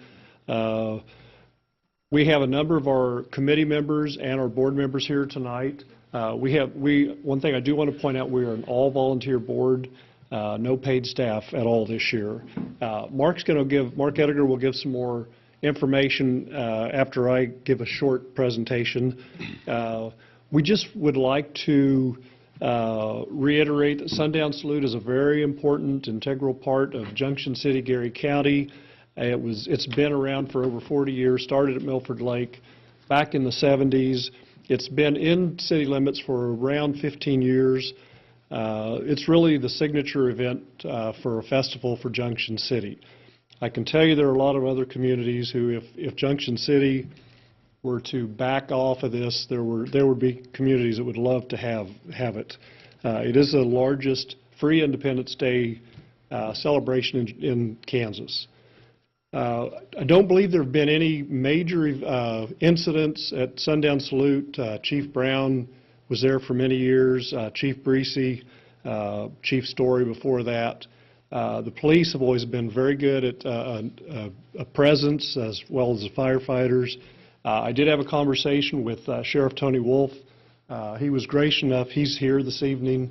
We have a number of our committee members and our board members here tonight. One thing I do want to point out, we are an all-volunteer board, no paid staff at all this year. Mark Ediger will give some more information after I give a short presentation. We just would like to reiterate that Sundown Salute is a very important, integral part of Junction City, Gary County. It's been around for over 40 years, started at Milford Lake back in the 70s. It's been in city limits for around 15 years. It's really the signature event for a festival for Junction City. I can tell you there are a lot of other communities who, if Junction City were to back off of this, there would be communities that would love to have it. It is the largest free Independence Day celebration in Kansas. I don't believe there have been any major incidents at Sundown Salute. Chief Brown was there for many years, Chief Breesy, Chief Story before that. The police have always been very good at a presence as well as the firefighters. I did have a conversation with Sheriff Tony Wolf. He was gracious enough. He's here this evening.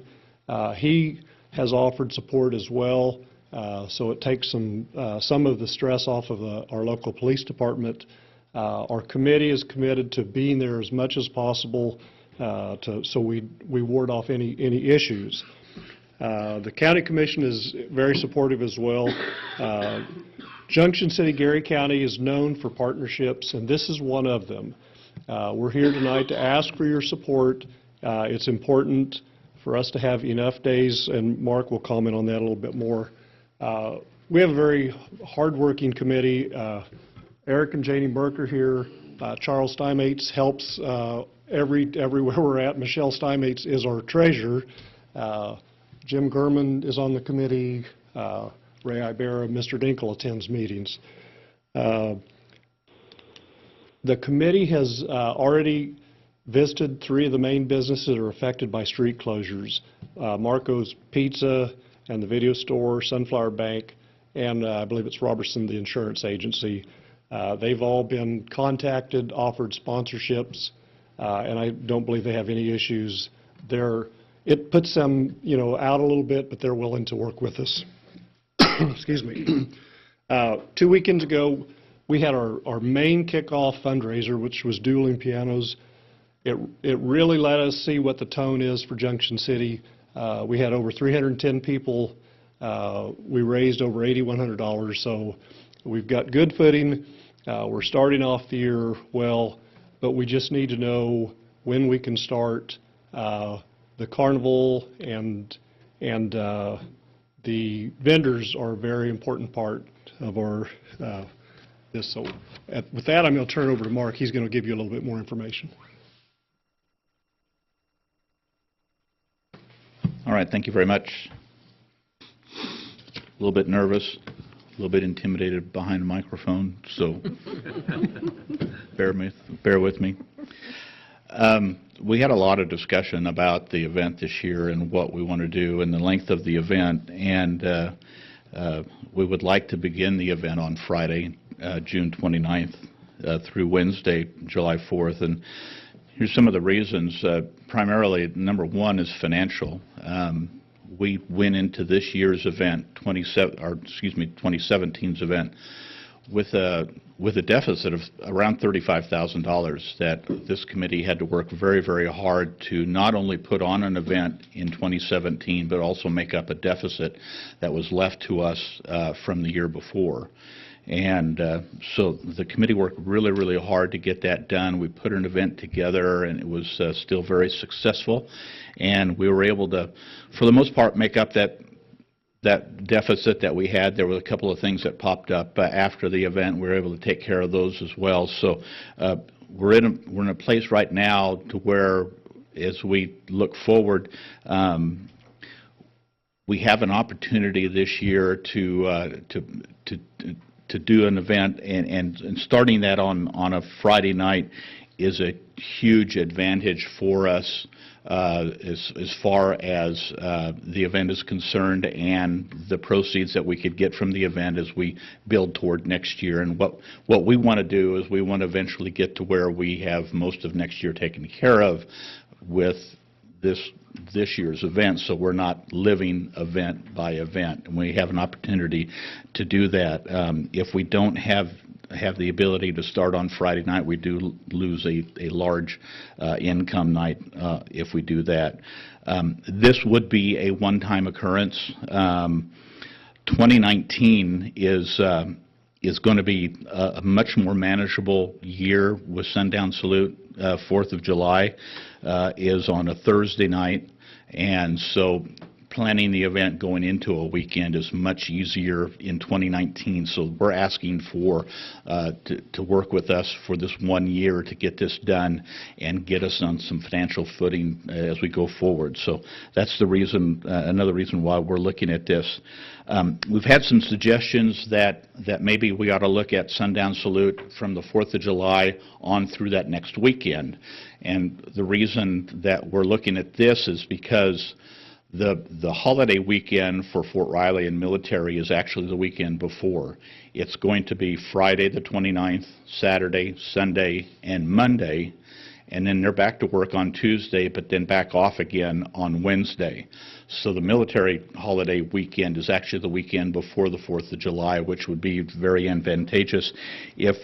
He has offered support as well, so it takes some of the stress off of our local police department. Our committee is committed to being there as much as possible so we ward off any issues. The county commission is very supportive as well. Junction City, Gary County is known for partnerships, and this is one of them. We're here tonight to ask for your support. It's important for us to have enough days, and Mark will comment on that a little bit more. We have a very hardworking committee. Eric and Janie Burke are here. Charles Steinmates helps everywhere we're at. Michelle Steinmates is our treasurer. Jim Gurman is on the committee. Ray Ibarra, Mr. Dinkle attends meetings. The committee has already visited 3 of the main businesses that are affected by street closures. Marco's Pizza and the video store, Sunflower Bank, and I believe it's Robertson, the insurance agency. They've all been contacted, offered sponsorships, and I don't believe they have any issues. It puts them, out a little bit, but they're willing to work with us. Excuse me. 2 weekends ago, we had our main kickoff fundraiser, which was dueling pianos. It really let us see what the tone is for Junction City. We had over 310 people. We raised over $8,100, so we've got good footing. We're starting off the year well, but we just need to know when we can start. The carnival and the vendors are a very important part of our this. So with that, I'm going to turn it over to Mark. He's going to give you a little bit more information. All right, thank you very much. A little bit nervous, a little bit intimidated behind a microphone, so bear with me. We had a lot of discussion about the event this year and what we want to do and the length of the event, and we would like to begin the event on Friday, June 29th, through Wednesday, July 4th. And here's some of the reasons. Primarily, number one is financial. We went into this year's event, 2017's event, with a deficit of around $35,000 that this committee had to work very, very hard to not only put on an event in 2017, but also make up a deficit that was left to us from the year before. And so the committee worked really, really hard to get that done. We put an event together, and it was still very successful. And we were able to, for the most part, make up that deficit that we had. There were a couple of things that popped up after the event. We were able to take care of those as well. So we're in a place right now to where, as we look forward, we have an opportunity this year to do an event, and starting that on a Friday night is a huge advantage for us as far as the event is concerned, and the proceeds that we could get from the event as we build toward next year. And what we want to do is we want to eventually get to where we have most of next year taken care of with this year's event, so we're not living event by event, and we have an opportunity to do that. If we don't have the ability to start on Friday night, we do lose a large income night if we do that. This would be a one-time occurrence. 2019 is going to be a much more manageable year with Sundown Salute. 4th of July is on a Thursday night, and so planning the event going into a weekend is much easier in 2019. So we're asking for to work with us for this 1 year to get this done and get us on some financial footing as we go forward. So that's the reason, another reason why we're looking at this. We've had some suggestions that maybe we ought to look at Sundown Salute from the 4th of July on through that next weekend. And the reason that we're looking at this is because the holiday weekend for Fort Riley and military is actually the weekend before. It's going to be Friday the 29th, Saturday, Sunday, and Monday, and then they're back to work on Tuesday, but then back off again on Wednesday. So the military holiday weekend is actually the weekend before the 4th of July, which would be very advantageous. If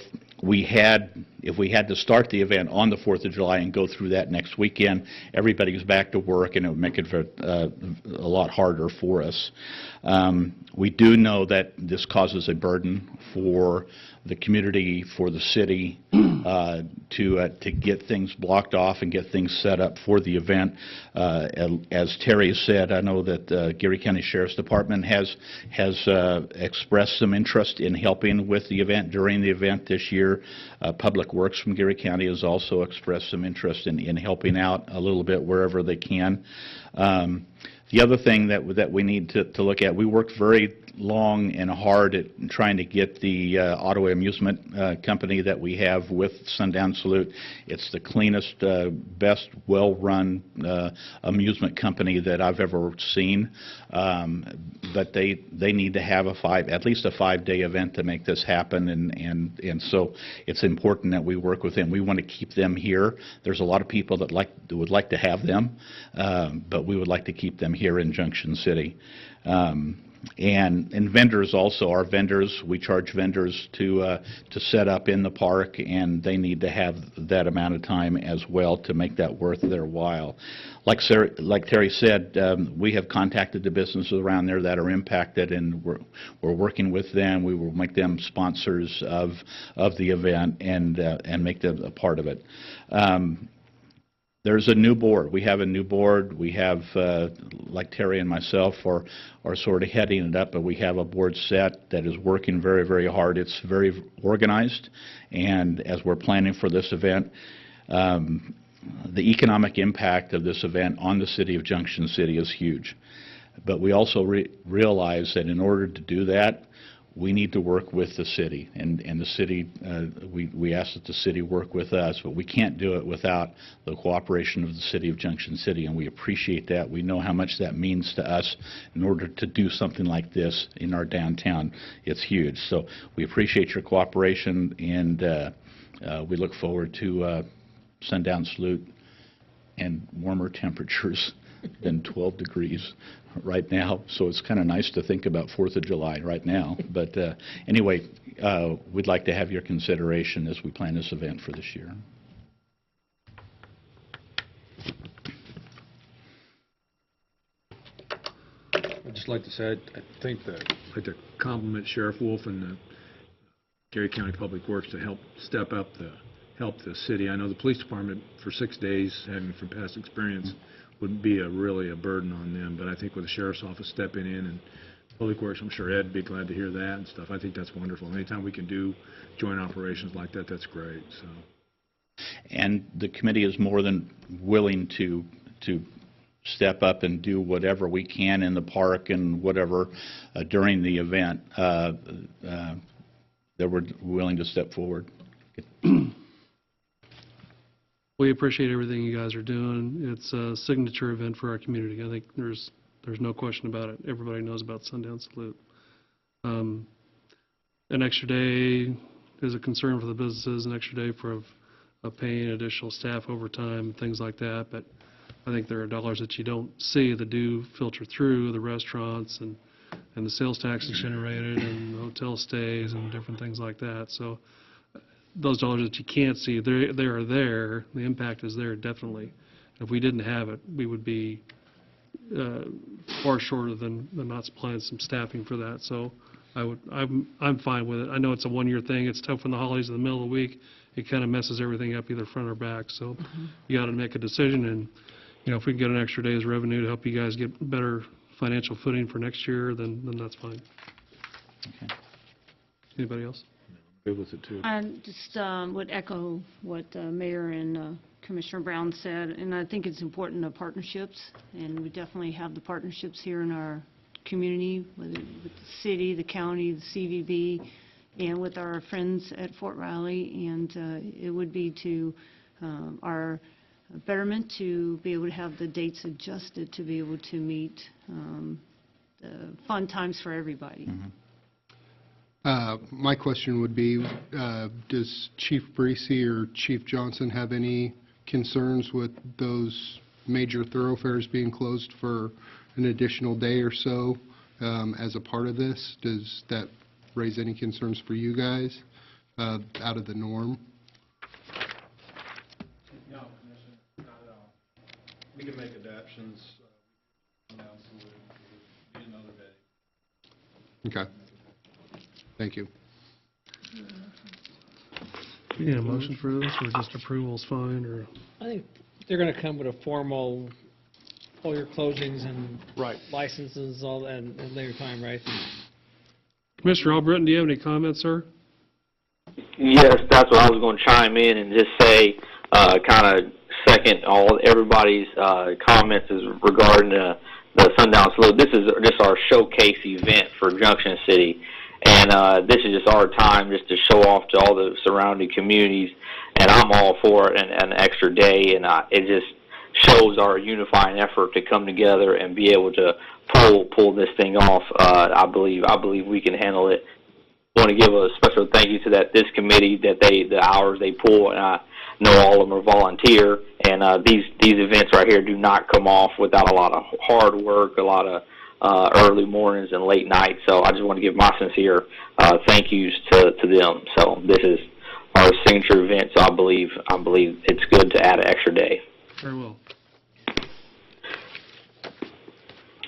we had to start the event on the 4th of July and go through that next weekend, everybody's back to work, and it would make it a lot harder for us. We do know that this causes a burden for the community, for the city, to get things blocked off and get things set up for the event. As Terry said, I know that Geary County Sheriff's Department has expressed some interest in helping with the event during the event this year. Public Works from Geary County has also expressed some interest in helping out a little bit wherever they can. The other thing that we need to look at, we worked very long and hard at trying to get the Ottawa Amusement Company that we have with Sundown Salute. It's the cleanest, best, well-run amusement company that I've ever seen. But they need to have at least a 5-day event to make this happen, and so it's important that we work with them. We want to keep them here. There's a lot of people that would like to have them, but we would like to keep them here in Junction City. And vendors also, our vendors, we charge vendors to set up in the park, and they need to have that amount of time as well to make that worth their while. Like Terry said, we have contacted the businesses around there that are impacted, and we're working with them. We will make them sponsors of the event and make them a part of it. There's a new board. We have a new board. We have, like Terry and myself are sort of heading it up, but we have a board set that is working very, very hard. It's very organized, and as we're planning for this event, the economic impact of this event on the city of Junction City is huge. But we also realize that in order to do that, we need to work with the city, and the city, we ask that the city work with us, but we can't do it without the cooperation of the city of Junction City, and we appreciate that. We know how much that means to us in order to do something like this in our downtown. It's huge. So we appreciate your cooperation, and we look forward to Sundown Salute and warmer temperatures than 12 degrees right now, so it's kind of nice to think about 4th of July right now. But anyway, we'd like to have your consideration as we plan this event for this year. I'd just like to say, I think that I'd like to compliment Sheriff Wolf and the Geary County Public Works to help step up help the city. I know the police department for 6 days, having from past experience, would be really a burden on them, but I think with the Sheriff's Office stepping in and Public Works, I'm sure Ed would be glad to hear that and stuff. I think that's wonderful. Anytime we can do joint operations like that, that's great. So. And the committee is more than willing to step up and do whatever we can in the park and whatever during the event that we're willing to step forward. We appreciate everything you guys are doing. It's a signature event for our community. I think there's no question about it. Everybody knows about Sundown Salute. An extra day is a concern for the businesses, an extra day for paying additional staff overtime, things like that. But I think there are dollars that you don't see that do filter through the restaurants and the sales taxes generated and the hotel stays and different things like that. So those dollars that you can't see, they are there. The impact is there, definitely. If we didn't have it, we would be far shorter than not supplying some staffing for that. So I'm fine with it. I know it's a one-year thing. It's tough when the holidays in the middle of the week. It kind of messes everything up, either front or back. So you got to make a decision, and if we can get an extra day's revenue to help you guys get better financial footing for next year, then that's fine. Okay. Anybody else? Good with it, too. I just would echo what Mayor and Commissioner Brown said, and I think it's important to partnerships, and we definitely have the partnerships here in our community, whether with the city, the county, the CVB, and with our friends at Fort Riley, and it would be to our betterment to be able to have the dates adjusted to be able to meet the fun times for everybody. My question would be, does Chief Breesy or Chief Johnson have any concerns with those major thoroughfares being closed for an additional day or so as a part of this? Does that raise any concerns for you guys out of the norm? No, Commissioner, not at all. We can make adaptions now, so it'll be another day. Okay. Thank you. You need a motion for this, or just approval's fine, or? I think they're going to come with a formal, all your closings and Right. licenses, all that, at later time, right? Commissioner Albritton, do you have any comments, sir? Yes, that's what I was going to chime in and just say, kind of second everybody's comments is regarding the Sundown Salute. This is just our showcase event for Junction City, and this is just our time just to show off to all the surrounding communities, and I'm all for it, and an extra day, and it just shows our unifying effort to come together and be able to pull this thing off. I believe we can handle it. I want to give a special thank you to this committee, that the hours they pull, and I know all of them are volunteer, and these events right here do not come off without a lot of hard work, a lot of early mornings and late nights. So I just want to give my sincere thank yous to them. So this is our signature event, so I believe it's good to add an extra day. Very well.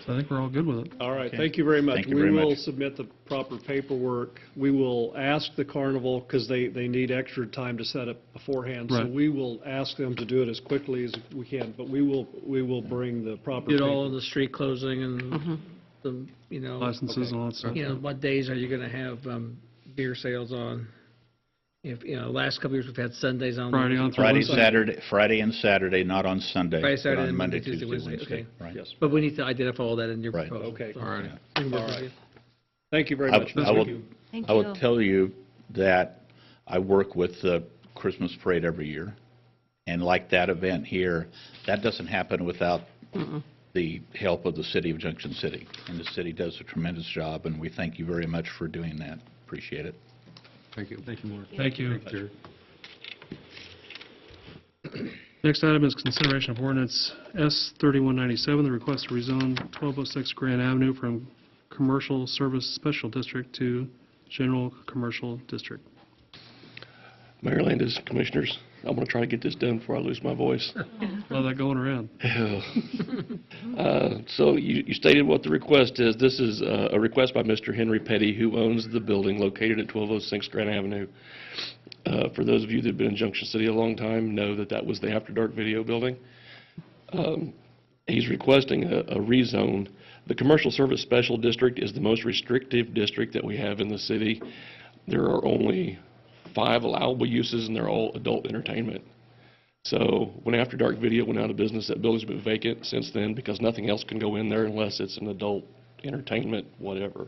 So I think we're all good with it. All right, Okay. thank you very much. Thank you very We will much. submit the proper paperwork. We will ask the carnival, because they need extra time to set up beforehand. So Right. we will ask them to do it as quickly as we can, but we will bring the proper Get all paperwork. of the street closing and the, Licenses and all that stuff. what days are you going to have beer sales on? If, last couple of years we've had Sundays on. Friday on through Friday and Saturday, not on Sunday. Friday, but Saturday, on and Monday, Tuesday, Wednesday, okay. Right. Yes. But we need to identify all that in your Right. proposal. Okay. So All we right. can work All with right. you. Thank you very I much. I Thank will, you. Thank I you. will tell you that I work with the Christmas parade every year, and like that event here, that doesn't happen without the help of the city of Junction City. And the city does a tremendous job, and we thank you very much for doing that. Appreciate it. Thank you. Thank you, Mark. Thank you. Jerry. Next item is consideration of ordinance S 3197, the request to rezone 1206 Grand Avenue from Commercial Service Special District to General Commercial District. Mayor Landis, Commissioners, I'm going to try to get this done before I lose my voice. Love that going around. So you stated what the request is. This is a request by Mr. Henry Petty, who owns the building located at 1206 Grand Avenue. For those of you that have been in Junction City a long time, know that was the After Dark video building. He's requesting a rezone. The Commercial Service Special District is the most restrictive district that we have in the city. There are only 5 allowable uses, and they're all adult entertainment. So when After Dark Video went out of business, that building's been vacant since then, because nothing else can go in there unless it's an adult entertainment, whatever.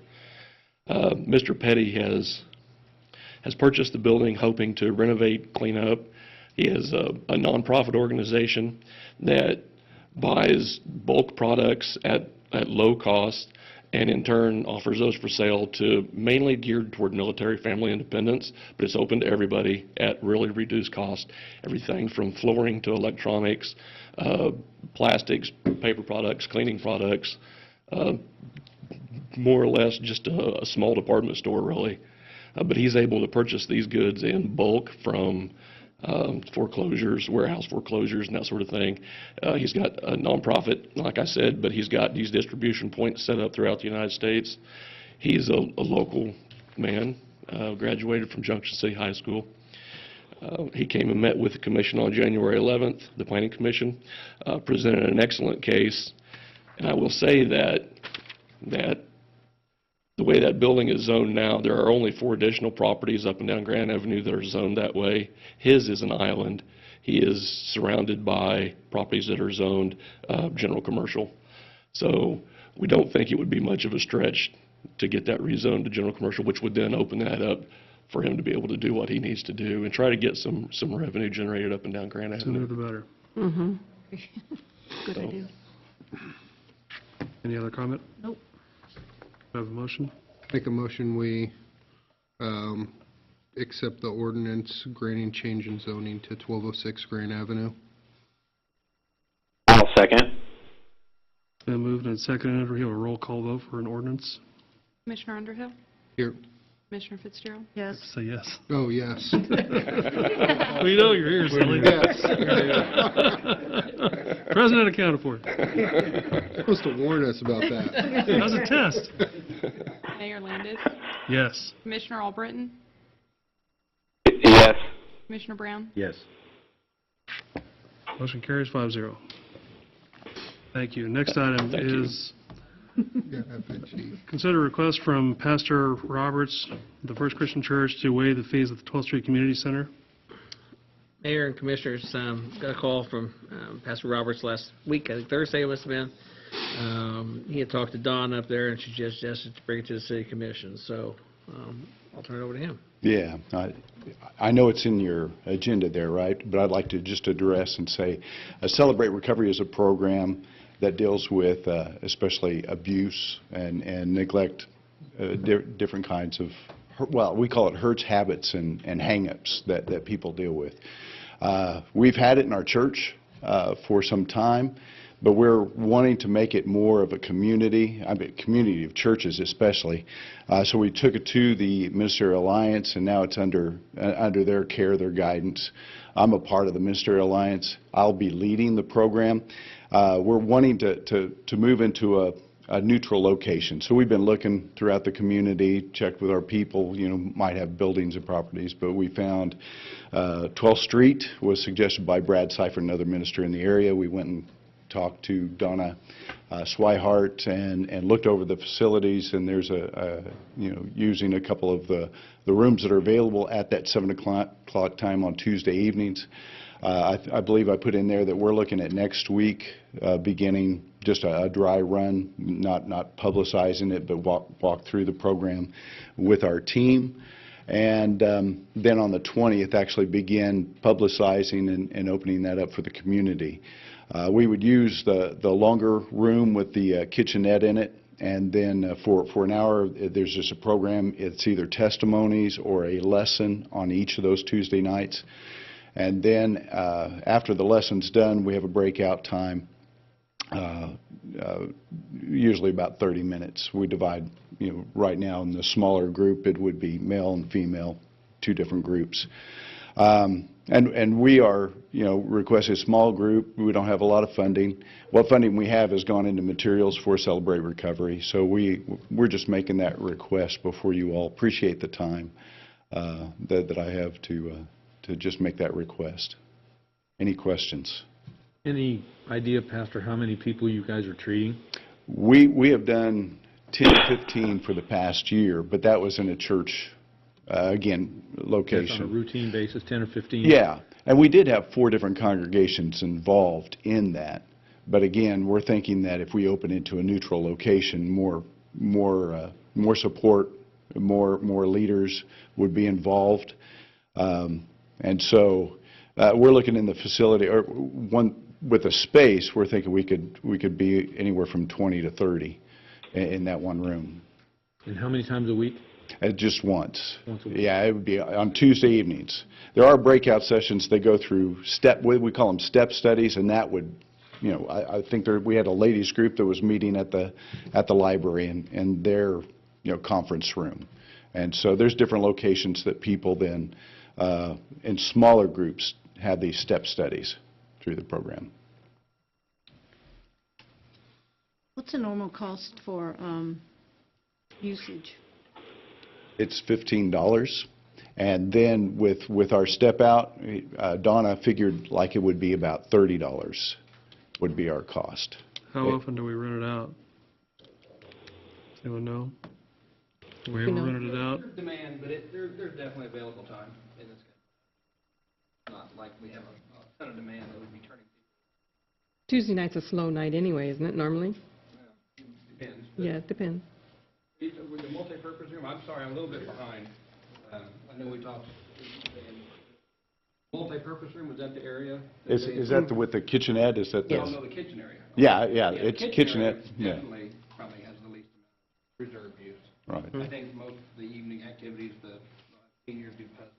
Mr. Petty has purchased the building hoping to renovate, clean up. He has a nonprofit organization that buys bulk products at low cost, and in turn offers those for sale to mainly geared toward military family independence, but it's open to everybody at really reduced cost. Everything from flooring to electronics, plastics, paper products, cleaning products, more or less just a small department store, really. But he's able to purchase these goods in bulk from foreclosures, warehouse foreclosures, and that sort of thing. He's got a nonprofit, like I said, but he's got these distribution points set up throughout the United States. He's a local man, graduated from Junction City High School. He came and met with the commission on January 11th, the Planning Commission, presented an excellent case. And I will say that that the way that building is zoned now, there are only 4 additional properties up and down Grand Avenue that are zoned that way. His is an island. He is surrounded by properties that are zoned general commercial. So we don't think it would be much of a stretch to get that rezoned to general commercial, which would then open that up for him to be able to do what he needs to do and try to get some revenue generated up and down Grand Sooner Avenue. the better. Mm-hmm. Good So- idea. Any other comment? Nope. Do I have a motion? Make a motion, we accept the ordinance granting change in zoning to 1206 Grand Avenue. I'll second. Been moved and seconded. We have a roll call vote for an ordinance. Commissioner Underhill? Here. Commissioner Fitzgerald? Yes. Say yes. Oh, yes. We know you're here, silly. Yes. President accounted for. Supposed to warn us about that. That was a test. Mayor Landis? Yes. Commissioner Albritton? Yes. Commissioner Brown? Yes. Motion carries 5-0. Thank you. Next item Thank you. is Yeah, FNG. consider a request from Pastor Roberts, the First Christian Church, to waive the fees at the 12th Street Community Center. Mayor and Commissioners, got a call from Pastor Roberts last week, I think Thursday it must have been. He had talked to Dawn up there, and she just suggested to bring it to the City Commission, so I'll turn it over to him. Yeah, I know it's in your agenda there, right? But I'd like to just address and say, Celebrate Recovery is a program that deals with especially abuse and neglect, different kinds of, well, we call it hurts, habits, and hang-ups that people deal with. We've had it in our church for some time, but we're wanting to make it more of a community, community of churches especially. So we took it to the Ministerial Alliance, and now it's under their care, their guidance. I'm a part of the Ministerial Alliance. I'll be leading the program. We're wanting to move into a neutral location. So we've been looking throughout the community, checked with our people, might have buildings and properties, but we found 12th Street was suggested by Brad Seifert, another minister in the area. We went and talked to Donna Swihart and looked over the facilities, and there's using a couple of the rooms that are available at that 7 o'clock time on Tuesday evenings. I believe I put in there that we're looking at next week beginning just a dry run, not publicizing it, but walk through the program with our team. And then on the 20th, actually begin publicizing and opening that up for the community. We would use the longer room with the kitchenette in it, and then for an hour, there's just a program. It's either testimonies or a lesson on each of those Tuesday nights. And then after the lesson's done, we have a breakout time, usually about 30 minutes. We divide, right now in the smaller group, it would be male and female, 2 different groups. And we are, requesting a small group. We don't have a lot of funding. What funding we have has gone into materials for Celebrate Recovery. So we're just making that request before you all. Appreciate the time that I have to just make that request. Any questions? Any idea, Pastor, how many people you guys are treating? We have done 10 to 15 for the past year, but that was in a church, again, location. That's on a routine basis, 10 or 15? Yeah, and we did have 4 different congregations involved in that. But again, we're thinking that if we open it to a neutral location, more support, more leaders would be involved. And so we're looking in the facility, or with a space, we're thinking we could be anywhere from 20 to 30 in that one room. And how many times a week? Just once. Once a week. Yeah, it would be on Tuesday evenings. There are breakout sessions. They go through we call them step studies, and that would, I think we had a ladies group that was meeting at the library in their, conference room. And so there's different locations that people then, in smaller groups, have these step studies through the program. What's the normal cost for usage? It's $15. And then with our step out, Donna figured like it would be about $30 would be our cost. How often do we rent it out? Anyone know? We haven't rented it out? Demand, but there's definitely available time in this. Not like we have a ton of demand that would be turning. Tuesday night's a slow night anyway, isn't it, normally? Depends. Yeah, it depends. With the multipurpose room, I'm sorry, I'm a little bit behind. I know we talked. Multipurpose room, was that the area? Is that with the kitchenette? Is that the? No, the kitchen area. Yeah, the it's kitchen kitchenette, area yeah. Definitely probably has the least amount of reserved use. Right. I think most of the evening activities, the seniors do puzzling,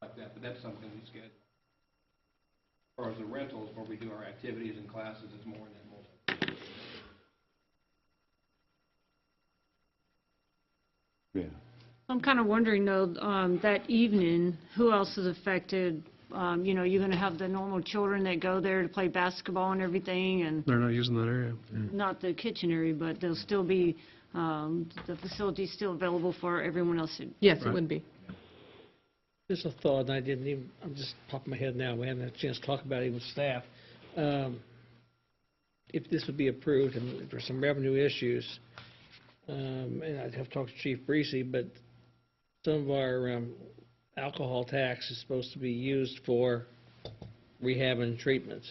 like that, but that's something we schedule. As far as the rentals, where we do our activities and classes, is more in that multi. Yeah. I'm kind of wondering, though, that evening, who else is affected? You know, you're going to have the normal children that go there to play basketball and everything, and They're not using that area. not the kitchen area, but there'll still be, the facility's still available for everyone else. Yes, it would be. Just a thought, and I didn't even, I'm just popping my head now, we haven't had a chance to talk about it with staff. If this would be approved, and if there's some revenue issues, and I'd have to talk to Chief Breesy, but some of our alcohol tax is supposed to be used for rehab and treatments.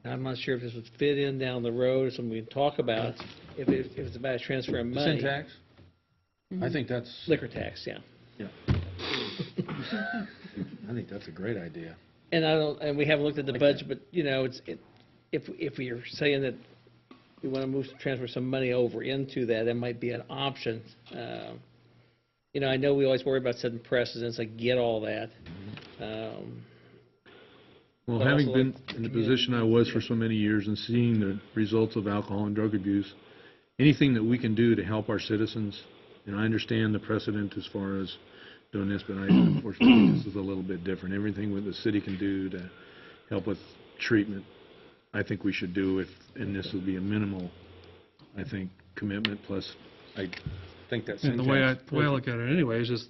I'm not sure if this would fit in down the road, something we can talk about, if it's about a transfer of money. Sin tax? I think that's, Liquor tax, yeah. yeah. I think that's a great idea. And we haven't looked at the budget, but, you know, if we are saying that we want to transfer some money over into that, might be an option. You know, I know we always worry about setting precedents, I get all that. Well, But having also, been like, in the position I was for so many years and seeing the results of alcohol and drug abuse, anything that we can do to help our citizens, and I understand the precedent as far as doing this, but unfortunately this is a little bit different. Everything that the city can do to help with treatment, I think we should do if, and this will be a minimal, I think, commitment, plus I think that's. And the way I look at it anyway is just,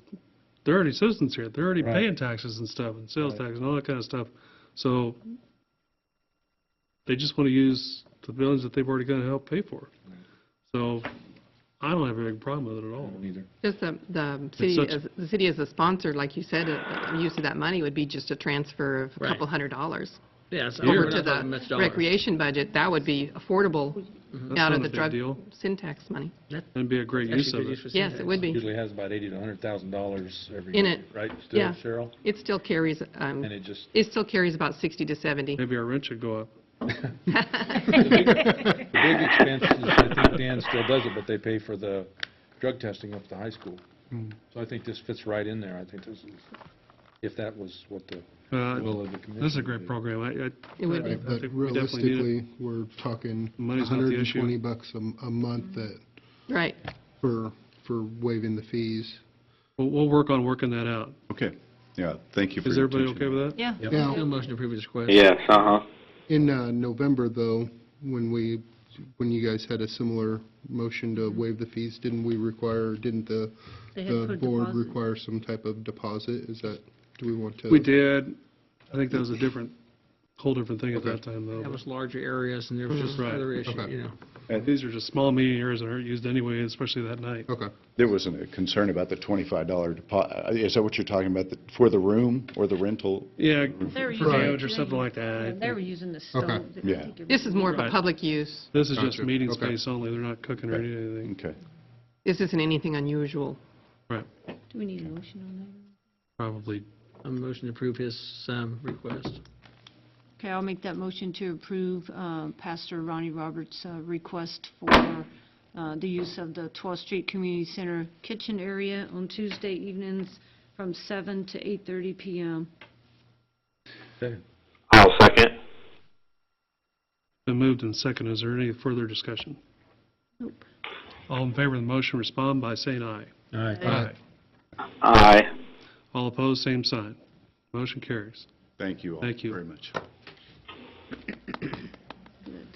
they're already citizens here. They're already paying taxes and stuff, and sales tax and all that kind of stuff. So they just want to use the buildings that they've already got to help pay for. So I don't have a big problem with it at all. Either. Just the city as a sponsor, like you said, use of that money would be just a transfer of a Right. couple $100 Yeah, so over we're to not talking the much dollars. recreation budget. That would be affordable That's out not of a the big drug deal. sin tax money. That'd be a great use of it. Yes, it would be. Usually has about $80,000 to $100,000 every In year, it. right, still, Yeah. Cheryl? It still carries, And it just, it still carries about 60 to 70. Maybe our rent should go up. the big expense is, I think Dan still does it, but they pay for the drug testing up at the high school. So I think this fits right in there. I think this is, if that was what the will of the commission. This is a would great be. program. It would be. I But think we definitely need it. realistically, we're talking Money's not the issue. $120 a month that, Right. for waiving the fees. We'll work on working that out. Okay. Yeah, thank you for Is your everybody attention. okay with that? Yeah. Now, No motion to approve this request. Yes, in November, though, when you guys had a similar motion to waive the fees, didn't the They had to put a board deposit. require some type of deposit? Do we want to? We did. I think that was a whole different thing at that time, though. That was larger areas, and there was just Right. other issues, Okay. you know. These are just small meeting areas that aren't used anyway, especially that night. Okay. There was a concern about the $25 deposit. Is that what you're talking about, for the room or the rental? Yeah, They were for using- damage or something like that. They were using the stove. Okay. that Yeah. I think This is more of a Right. public use. This is just Gotcha. meeting Okay. space only. They're not cooking or eating anything. Okay. This isn't anything unusual. Right. Do we need a motion on that? Probably. A motion to approve his request. Okay, I'll make that motion to approve Pastor Ronnie Roberts' request for the use of the 12th Street Community Center kitchen area on Tuesday evenings from 7 to 8:30 p.m. I'll second. Been moved and second. Is there any further discussion? Nope. All in favor of the motion, respond by saying aye. Aye. Aye. All opposed, same sign. Motion carries. Thank you all Thank you. very much. Good.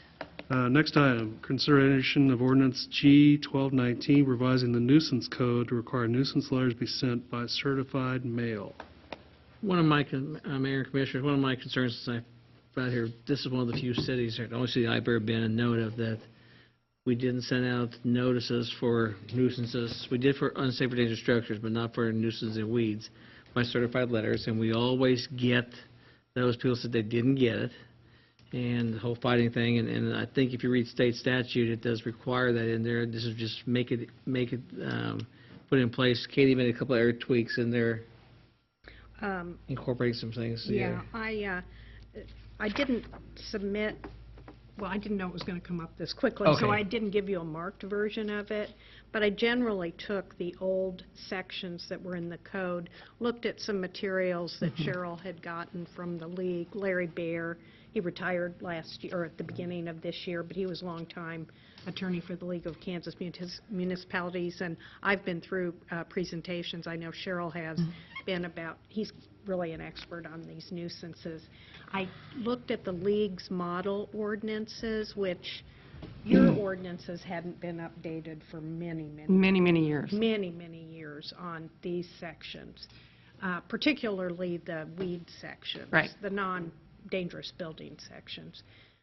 Next item, consideration of ordinance G 1219, revising the nuisance code to require nuisance letters be sent by certified mail. One of my, Mayor and Commissioners, one of my concerns is I've got here, this is one of the few cities, the only city I've ever been and known of, that we didn't send out notices for nuisances. We did for unsafe or dangerous structures, but not for nuisance and weeds by certified letters, and we always get those people said they didn't get it, and the whole fighting thing, and I think if you read state statute, it does require that in there. This is just make it put in place. Katie made a couple of tweaks in there, incorporating some things. Yeah, I didn't submit, well, I didn't know it was going to come up this quickly, so Okay. I didn't give you a marked version of it, but I generally took the old sections that were in the code, looked at some materials that Cheryl had gotten from the league. Larry Baer, he retired last year, or at the beginning of this year, but he was a longtime attorney for the League of Kansas Municipalities, and I've been through presentations. I know Cheryl has been about, he's really an expert on these nuisances. I looked at the league's model ordinances, which your ordinances hadn't been updated for many years. many years on these sections, particularly the weed sections, Right. the non-dangerous building sections.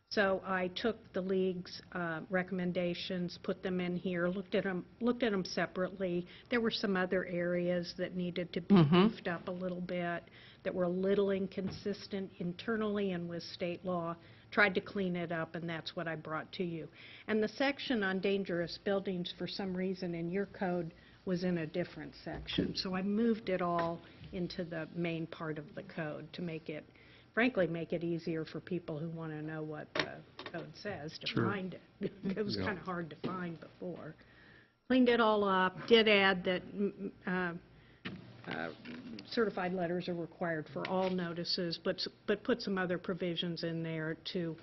So I took the league's recommendations, put them in here, looked at them separately. There were some other areas that needed to be beefed up a little bit, that were a little inconsistent internally and with state law. Tried to clean it up, and that's what I brought to you. And the section on dangerous buildings, for some reason in your code, was in a different section. So I moved it all into the main part of the code to make it, frankly, make it easier for people who want to know what the code says to find it. It was kind of hard to find before. Cleaned it all up, did add that certified letters are required for all notices, but put some other provisions in there to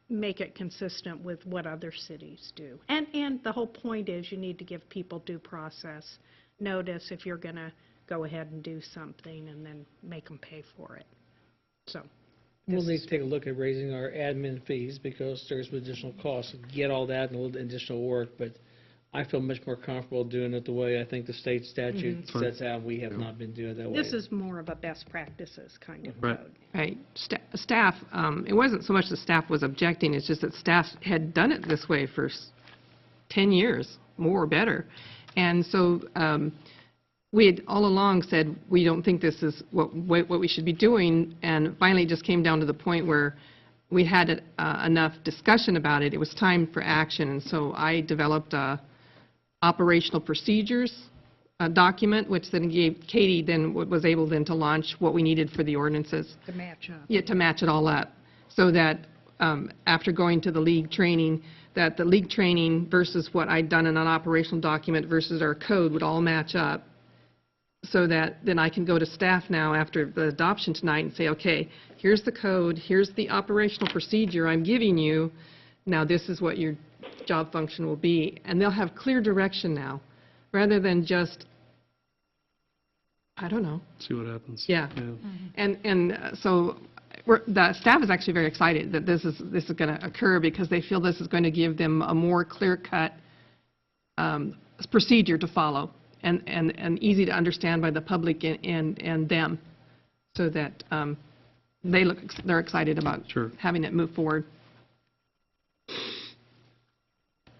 make it consistent with what other cities do. And the whole point is you need to give people due process notice if you're going to go ahead and do something and then make them pay for it. So We'll need to take a look at raising our admin fees because there's additional costs. Get all that and a little additional work, but I feel much more comfortable doing it the way I think the state statute sets out. We have not been doing it that way. this is more of a best practices kind of Right. code. Right. Staff, it wasn't so much the staff was objecting, it's just that staff had done it this way for 10 years, more or better. And so we had all along said, we don't think this is what we should be doing, and finally it just came down to the point where we had enough discussion about it. It was time for action, and so I developed a operational procedures document, which then gave Katie then was able then to launch what we needed for the ordinances. To match up. Yeah, to match it all up, so that after going to the league training, that the league training versus what I'd done in an operational document versus our code would all match up, so that then I can go to staff now after the adoption tonight and say, okay, here's the code, here's the operational procedure I'm giving you, now this is what your job function will be, and they'll have clear direction now, rather than just, I don't know. See what happens. Yeah. So the staff is actually very excited that this is going to occur because they feel this is going to give them a more clear-cut procedure to follow and easy to understand by the public and them, so that they're excited about having it move forward.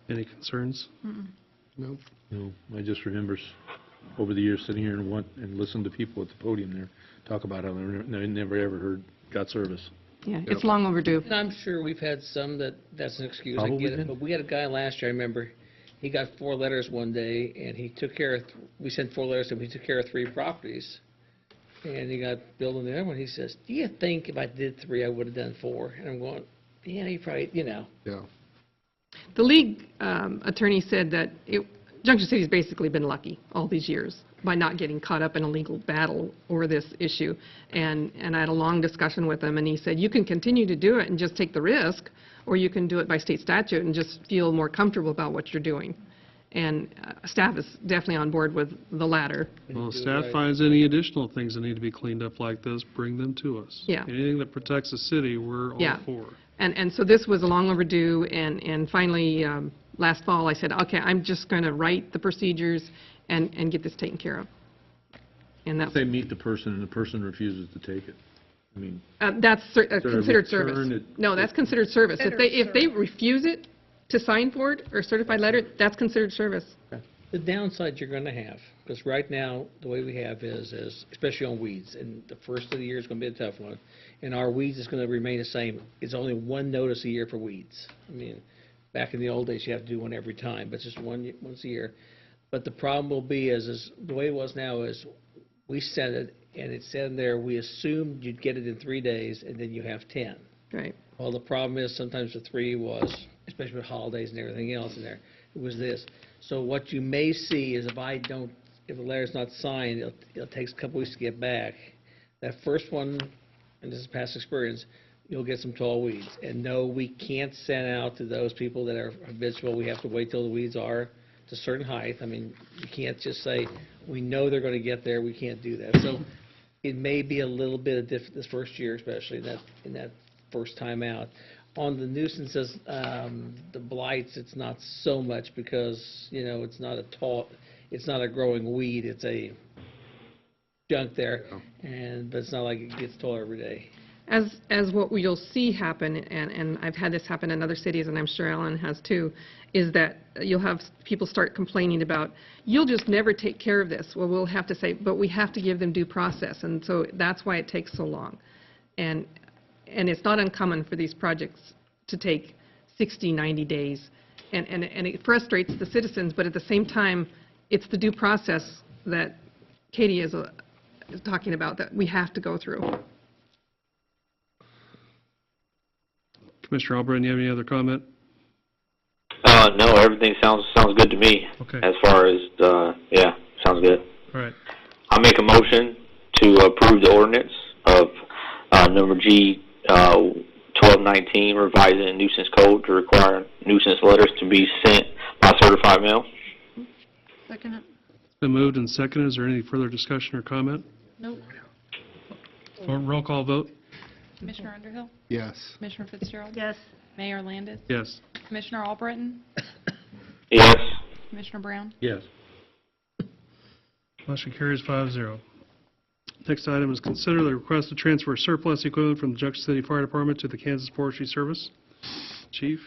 Any concerns? No. No, I just remember over the years sitting here and listening to people at the podium there talk about how they never ever heard got service. Yeah, it's long overdue. And I'm sure we've had some that's an excuse. I Probably get it. did. But we had a guy last year, I remember, he got 4 letters one day, and he took care of, we sent 4 letters to him, he took care of 3 properties. And he got billed on the other one. He says, do you think if I did 3, I would have done 4? And I'm going, yeah, you probably, Yeah. The league attorney said that Junction City's basically been lucky all these years by not getting caught up in a legal battle over this issue. And I had a long discussion with him, and he said, you can continue to do it and just take the risk, or you can do it by state statute and just feel more comfortable about what you're doing. And staff is definitely on board with the latter. Well, if staff finds any additional things that need to be cleaned up like this, bring them to us. Yeah. Anything that protects the city, we're all for. And so this was long overdue, and finally, last fall, I said, okay, I'm just going to write the procedures and get this taken care of. And that's They meet the person and the person refuses to take it. I mean, that's there a considered return service. that- No, that's considered service. If they refuse it, to sign for it or certified letter, that's considered service. The downside you're going to have, because right now, the way we have is, especially on weeds, and the first of the year is going to be a tough one, and our weeds is going to remain the same. It's only one notice a year for weeds. I mean, back in the old days, you have to do one every time, but it's just once a year. But the problem will be is the way it was now is we sent it, and it said in there, we assumed you'd get it in 3 days, and then you have 10. Right. Well, the problem is sometimes the 3 was, especially with holidays and everything else in there, it was this. So what you may see is if the letter's not signed, it'll take a couple weeks to get back. That first one, and this is past experience, you'll get some tall weeds. And no, we can't send out to those people that are habitual. We have to wait till the weeds are to a certain height. I mean, you can't just say, we know they're going to get there. We can't do that. So it may be a little bit of this first year, especially in that first time out. On the nuisances, the blights, it's not so much because, it's not a growing weed, it's a junk there, but it's not like it gets taller every day. As what you'll see happen, and I've had this happen in other cities, and I'm sure Ellen has too, is that you'll have people start complaining about, you'll just never take care of this. Well, we'll have to say, but we have to give them due process, and so that's why it takes so long. And it's not uncommon for these projects to take 60, 90 days. And it frustrates the citizens, but at the same time, it's the due process that Katie is talking about that we have to go through. Commissioner Albritton, you have any other comment? No, everything sounds good to me. Okay. As far as, sounds good. All right. I'll make a motion to approve the ordinance of number G 1219, revising the nuisance code to require nuisance letters to be sent by certified mail. Second it. It's been moved and seconded. Is there any further discussion or comment? Nope. Roll call vote? Commissioner Underhill? Yes. Commissioner Fitzgerald? Yes. Mayor Landis? Yes. Commissioner Albritton? Yes. Commissioner Brown? Yes. Motion carries 5-0. Next item is consider the request to transfer surplus equipment from the Junction City Fire Department to the Kansas Forestry Service. Chief?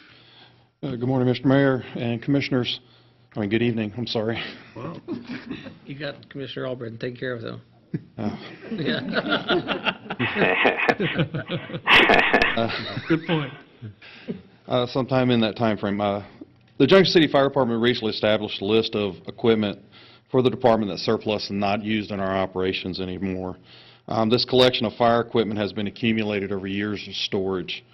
Good morning, Mr. Mayor and Commissioners. Good evening, I'm sorry. Wow. You got Commissioner Albritton taken care of, though. Good point. Sometime in that time frame. The Junction City Fire Department recently established a list of equipment for the department that's surplus and not used in our operations anymore. This collection of fire equipment has been accumulated over years of storage.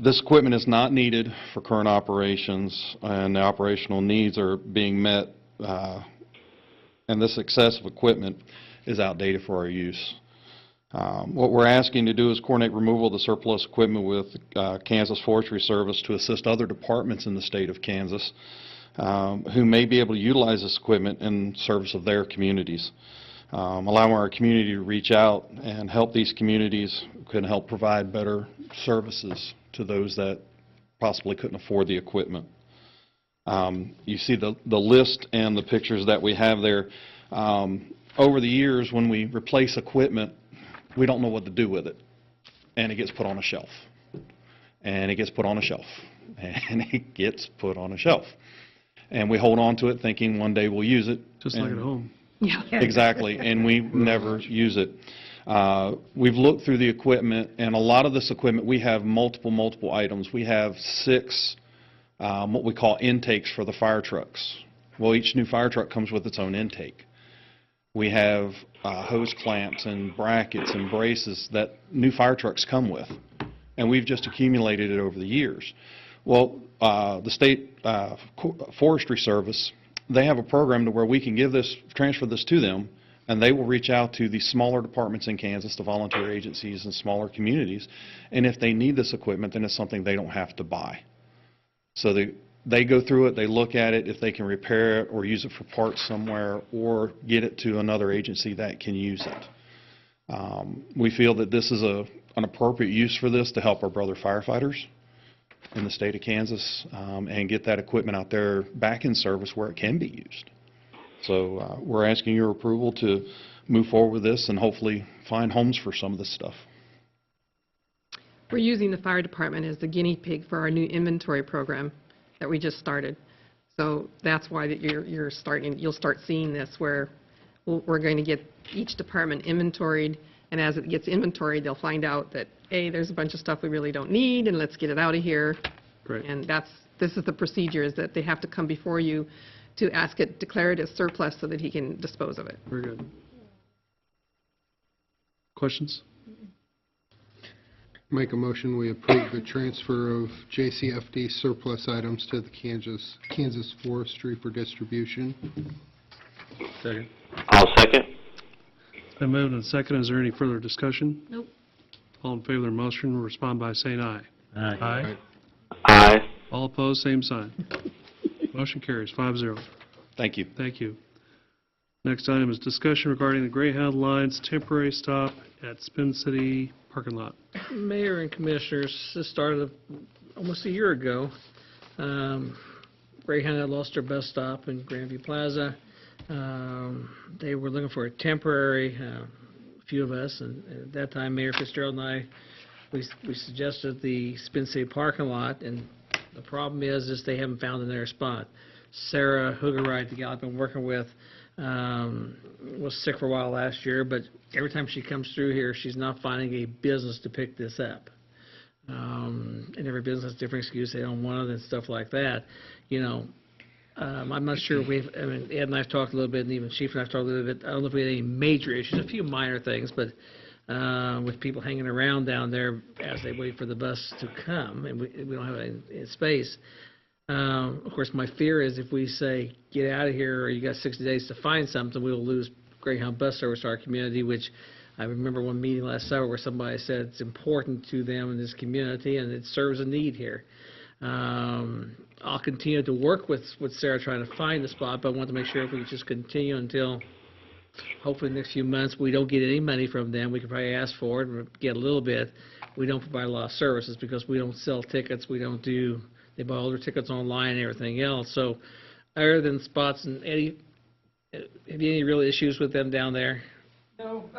This equipment is not needed for current operations, and the operational needs are being met, and this excessive equipment is outdated for our use. What we're asking to do is coordinate removal of the surplus equipment with Kansas Forestry Service to assist other departments in the state of Kansas who may be able to utilize this equipment in service of their communities. Allowing our community to reach out and help these communities can help provide better services to those that possibly couldn't afford the equipment. You see the list and the pictures that we have there. Over the years, when we replace equipment, we don't know what to do with it, and it gets put on a shelf, and it gets put on a shelf, and it gets put on a shelf. And we hold on to it thinking one day we'll use it. Just like at home. Yeah. Exactly, and we never use it. We've looked through the equipment, and a lot of this equipment, we have multiple items. We have 6 what we call intakes for the fire trucks. Well, each new fire truck comes with its own intake. We have hose clamps and brackets and braces that new fire trucks come with, and we've just accumulated it over the years. Well, the state forestry service, they have a program to where we can transfer this to them, and they will reach out to the smaller departments in Kansas, the volunteer agencies and smaller communities, and if they need this equipment, then it's something they don't have to buy. So they go through it, they look at it, if they can repair it or use it for parts somewhere or get it to another agency that can use it. We feel that this is an appropriate use for this to help our brother firefighters in the state of Kansas and get that equipment out there back in service where it can be used. So we're asking your approval to move forward with this and hopefully find homes for some of this stuff. We're using the fire department as the guinea pig for our new inventory program that we just started. So that's why that you'll start seeing this, where we're going to get each department inventoried, and as it gets inventoried, they'll find out that, A, there's a bunch of stuff we really don't need, and let's get it out of here. Great. And this is the procedure, is that they have to come before you to ask it, declare it as surplus so that he can dispose of it. Very good. Questions? Make a motion, we approve the transfer of JCFD surplus items to the Kansas Forestry for distribution. Second. I'll second. It's been moved and seconded. Is there any further discussion? Nope. All in favor of the motion will respond by saying aye. Aye. Aye. Aye. All opposed, same sign. Motion carries 5-0. Thank you. Thank you. Next item is discussion regarding the Greyhound Line's temporary stop at Spin City parking lot. Mayor and Commissioners, this started almost a year ago. Greyhound had lost their bus stop in Grandview Plaza. They were looking for a temporary, a few of us, and at that time, Mayor Fitzgerald and I, we suggested the Spin City parking lot, and the problem is they haven't found another spot. Sarah Hoogerwright, the gal I've been working with, was sick for a while last year, but every time she comes through here, she's not finding a business to pick this up. And every business has different excuses. They don't want it and stuff like that. You know, I'm not sure Ed and I have talked a little bit, and even Chief and I have talked a little bit. I don't know if we had any major issues, a few minor things, but with people hanging around down there as they wait for the bus to come, and we don't have any space. Of course, my fear is if we say, get out of here, or you got 60 days to find something, we'll lose Greyhound bus service to our community, which I remember one meeting last summer where somebody said it's important to them in this community, and it serves a need here. I'll continue to work with Sarah trying to find the spot, but I want to make sure if we could just continue until hopefully the next few months we don't get any money from them. We could probably ask for it and get a little bit. We don't provide a lot of services because we don't sell tickets. We don't do, they buy all their tickets online and everything else. So other than spots, and Eddie, have you any real issues with them down there No,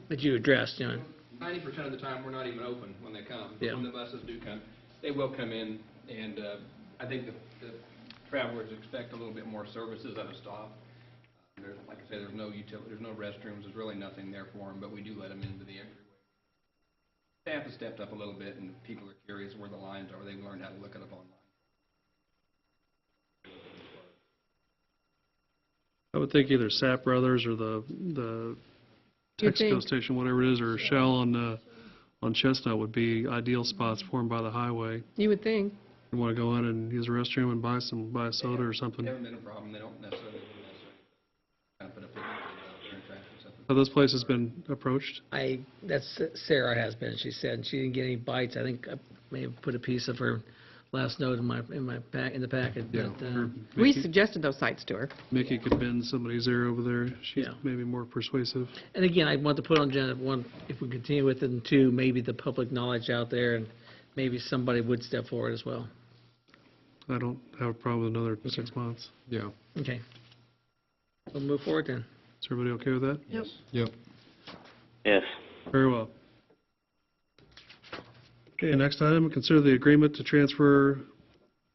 that you addressed, John? 90% of the time, we're not even open when they come. Yeah. When the buses do come, they will come in, and I think the travelers expect a little bit more services at a stop. There's, like I say, there's no utility, there's no restrooms, there's really nothing there for them, but we do let them into the entryway. Staff has stepped up a little bit, and people are curious where the lines are. They've learned how to look it up online. I would think either Sapp Brothers or the You'd Texaco think. station, whatever it is, or Shell on Chestnut would be ideal spots for them by the highway. You would think. You want to go in and use a restroom and buy a soda or something. They haven't been a problem. They don't necessarily kind of put a picnic table out there and trash or something. Have those places been approached? That's Sarah has been. She said she didn't get any bites. I think I may have put a piece of her last note in the packet. Yeah. But, We suggested those sites to her. Mickey could bend somebody's ear over there. She's Yeah. maybe more persuasive. and again, I want to put on agenda one, if we continue with it, and two, maybe the public knowledge out there, and maybe somebody would step forward as well. I don't have a problem with another 6 months. Yeah. Okay. We'll move forward then. Is everybody okay with that? Yep. Yep. Yes. Very well. Okay, next item, consider the agreement to transfer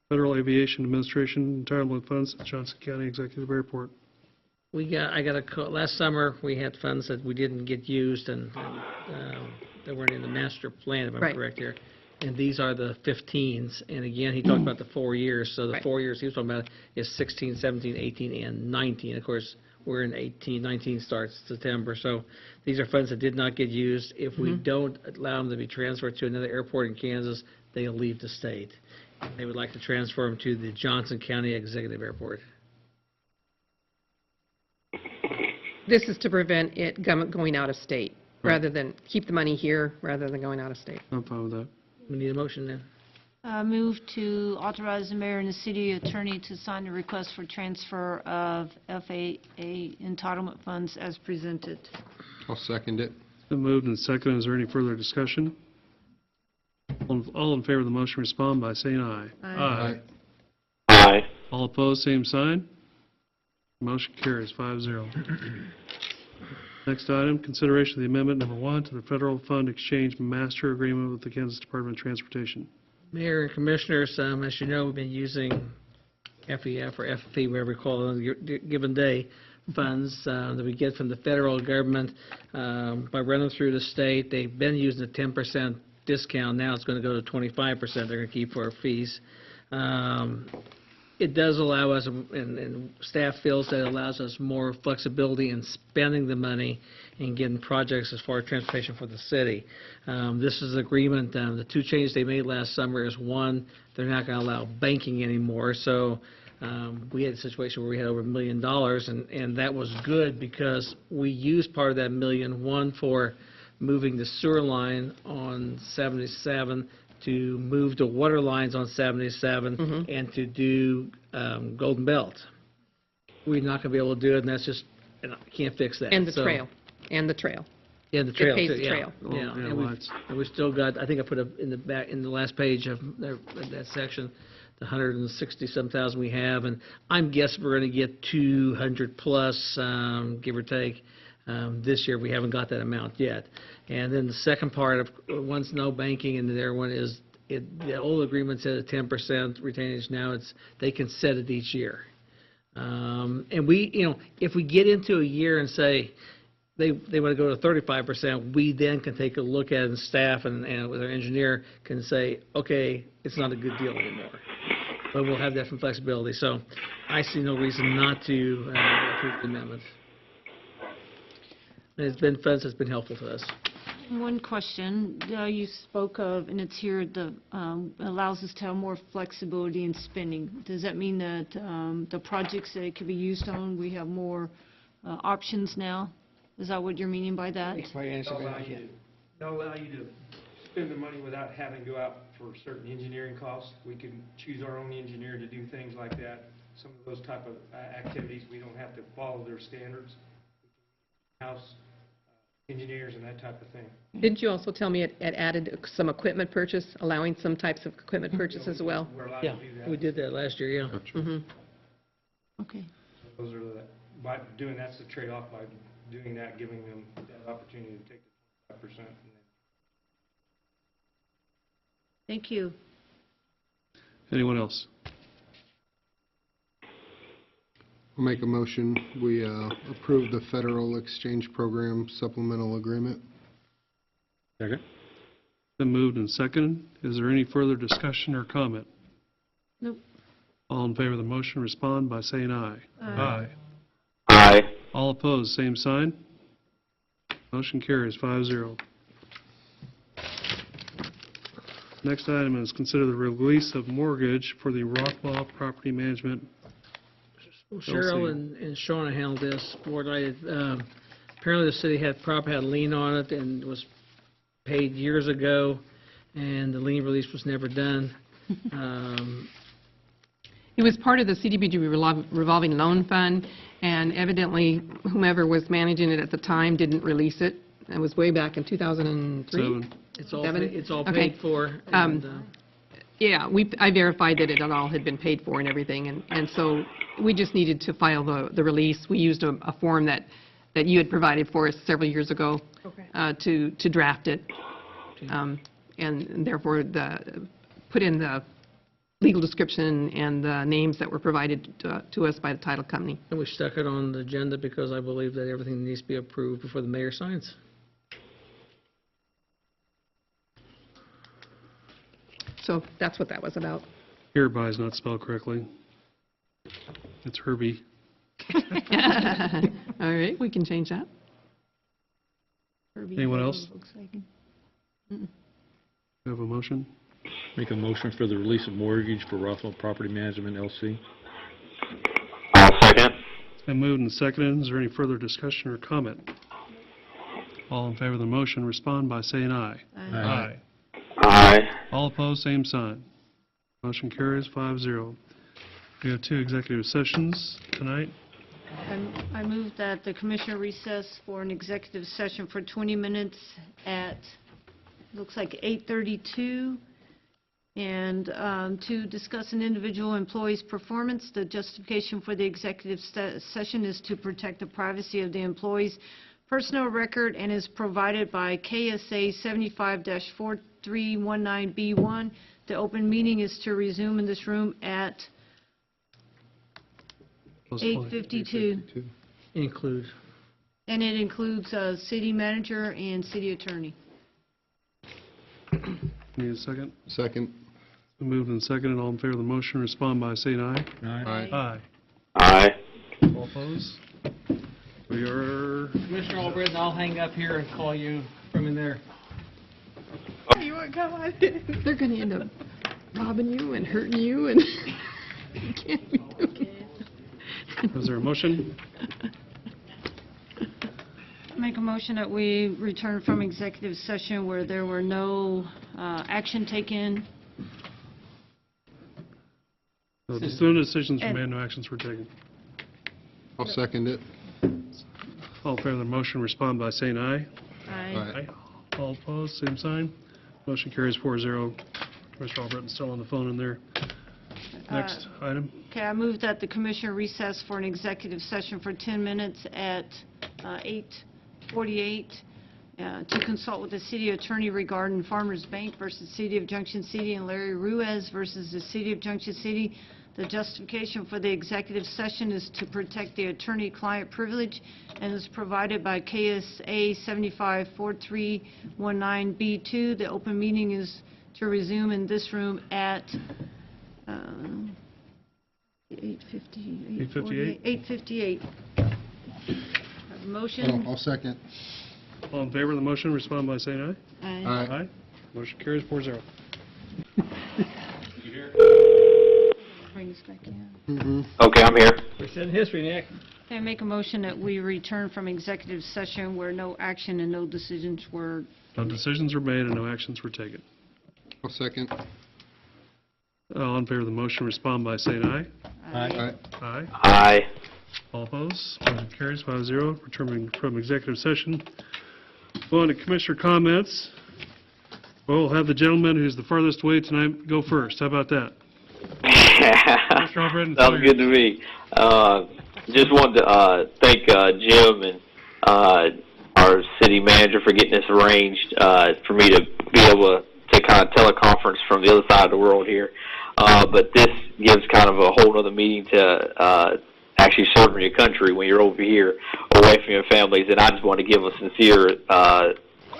Federal Aviation Administration entitlement funds to Johnson County Executive Airport. I got a call, last summer, we had funds that we didn't get used, and they weren't in the master plan, if I'm Right. correct here. And these are the 15s, and again, he talked about the 4 years, so the Right. 4 years he was talking about is 16, 17, 18, and 19. Of course, we're in 18, 19 starts September, so these are funds that did not get used. If we don't allow them to be transferred to another airport in Kansas, they'll leave the state. They would like to transfer them to the Johnson County Executive Airport. This is to prevent it going out of state, rather than keep the money here, rather than going out of state. I'm fine with that. We need a motion then. Move to authorize the mayor and the city attorney to sign the request for transfer of FAA entitlement funds as presented. I'll second it. It's been moved and seconded. Is there any further discussion? All in favor of the motion respond by saying aye. Aye. Aye. All opposed, same sign. Motion carries 5-0. Next item, consideration of the amendment number 1 to the Federal Fund Exchange Master Agreement with the Kansas Department of Transportation. Mayor and Commissioners, as you know, we've been using FEF or FFE, whatever we call it, on a given day, funds that we get from the federal government by running through the state. They've been using a 10% discount. Now it's going to go to 25% they're going to keep for our fees. It does allow us, and staff feels that it allows us more flexibility in spending the money and getting projects as far as transportation for the city. This is agreement, the two changes they made last summer is, one, they're not going to allow banking anymore, so we had a situation where we had over $1 million, and that was good because we used part of that $1 million, one, for moving the sewer line on 77, to move the water lines on 77, and to do Golden Belt. We're not going to be able to do it, and that's just, and I can't fix that. And the trail. And the trail. Yeah, the trail, It pays too, the yeah. trail. Yeah, and we still got, I think I put up in the last page of that section, the 160-some thousand we have, and I'm guessing we're going to get 200 plus, give or take, this year. We haven't got that amount yet. And then the second part of, one's no banking, and the other one is, the old agreement said a 10% retainage. Now it's, they can set it each year. And we, if we get into a year and say they want to go to 35%, we then can take a look at it, and staff and with our engineer can say, okay, it's not a good deal anymore. But we'll have that from flexibility. So I see no reason not to approve the amendment. And it's been fun, it's been helpful to us. One question, you spoke of, and it's here, allows us to have more flexibility in spending. Does that mean that the projects that it could be used on, we have more options now? Is that what you're meaning by that? Answer They'll allow you to spend the money without having to go out for certain engineering costs. We can choose our own engineer to do things like that. Some of those type of activities, we don't have to follow their standards. House engineers and that type of thing. Didn't you also tell me it added some equipment purchase, allowing some types of equipment purchase as well? We're allowed Yeah, to do that. we did that last year, yeah. Okay. Those are by doing, that's the trade-off by doing that, giving them that opportunity to take the 25%. Thank you. Anyone else? I'll make a motion, we approve the Federal Exchange Program Supplemental Agreement. Second? Been moved and seconded. Is there any further discussion or comment? Nope. All in favor of the motion, respond by saying aye. Aye. Aye. All opposed, same sign. Motion carries 5-0. Next item is consider the release of mortgage for the Rockwell Property Management. Cheryl and Shauna handled this. Apparently the city had a lien on it and was paid years ago, and the lien release was never done. It was part of the CDBG revolving loan fund, and evidently whomever was managing it at the time didn't release it. It was way back in 2003. It's all Seven? it's all Okay. paid for. And, Yeah, I verified that it all had been paid for and everything, and so we just needed to file the release. We used a form that you had provided for us several years ago to draft it, and therefore put in the legal description and the names that were provided to us by the title company. and we stuck it on the agenda because I believe that everything needs to be approved before the mayor signs. So that's what that was about. Hereby is not spelled correctly. It's Herbie. All right, we can change that. Anyone else? Mm-mm. We have a motion? Make a motion for the release of mortgage for Rothwell Property Management, LC. I'll second. It's been moved and seconded. Is there any further discussion or comment? All in favor of the motion, respond by saying aye. Aye. Aye. All opposed, same sign. Motion carries 5-0. We have 2 executive sessions tonight. I move that the commissioner recess for an executive session for 20 minutes at, looks like 8:32, and to discuss an individual employee's performance. The justification for the executive session is to protect the privacy of the employees personnel record and is provided by KSA 75-4319B1. The open meeting is to resume in this room at 8:52. Include. And it includes city manager and city attorney. Need a second? Second. Moved and seconded. All in favor of the motion, respond by saying aye. Aye. Aye. Aye. All opposed? We are, Commissioner Albritton, I'll hang up here and call you from in there. You want to come on? They're going to end up robbing you and hurting you, and you can't be doing it. is there a motion? Make a motion that we return from executive session where there were no action taken. No decisions were made, no actions were taken. I'll second it. All in favor of the motion, respond by saying aye. Aye. All opposed, same sign. Motion carries 4-0. Commissioner Albritton still on the phone in there. Next item. Okay, I move that the commissioner recess for an executive session for 10 minutes at 8:48 to consult with the city attorney regarding Farmers Bank versus City of Junction City and Larry Ruiz versus the City of Junction City. The justification for the executive session is to protect the attorney-client privilege and is provided by KSA 75-4319B2. The open meeting is to resume in this room at 8:58. Have a motion? I'll second. All in favor of the motion, respond by saying aye. Aye. Aye. Motion carries 4-0. Bring us back in. Okay, I'm here. We said history, Nick. Okay, I make a motion that we return from executive session where no action and no decisions were. No decisions were made and no actions were taken. I'll second. All in favor of the motion, respond by saying aye. Aye. Aye. Aye. All opposed? Motion carries 5-0. Returning from executive session. On to commissioner comments. Well, we'll have the gentleman who's the farthest away tonight go first. How about that? Commissioner Albritton, Sounds good to me. Just wanted to thank Jim and our city manager for getting this arranged for me to be able to kind of teleconference from the other side of the world here. But this gives kind of a whole other meeting to actually serving your country when you're over here away from your families. And I just want to give a sincere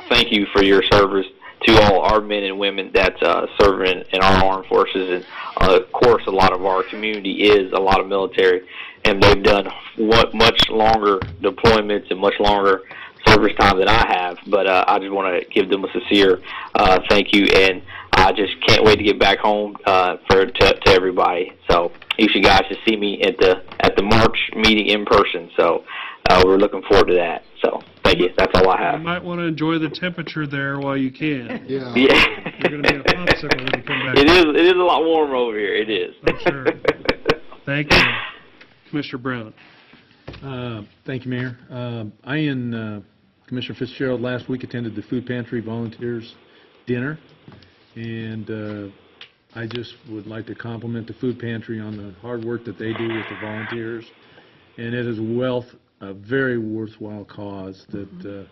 thank you for your service to all our men and women that's serving in our armed forces. And, of course, a lot of our community is a lot of military, and they've done much longer deployments and much longer service time than I have. But I just want to give them a sincere thank you, and I just can't wait to get back home to everybody. So you should guys just see me at the March meeting in person. So we're looking forward to that. So thank you. That's all I have. You might want to enjoy the temperature there while you can. Yeah. You're going to be a popsicle when you come back. It is a lot warmer over here. It is. I'm sure. Thank you. Commissioner Brown. Thank you, Mayor. I and Commissioner Fitzgerald last week attended the Food Pantry Volunteers Dinner, and I just would like to compliment the Food Pantry on the hard work that they do with the volunteers, and it is a very worthwhile cause that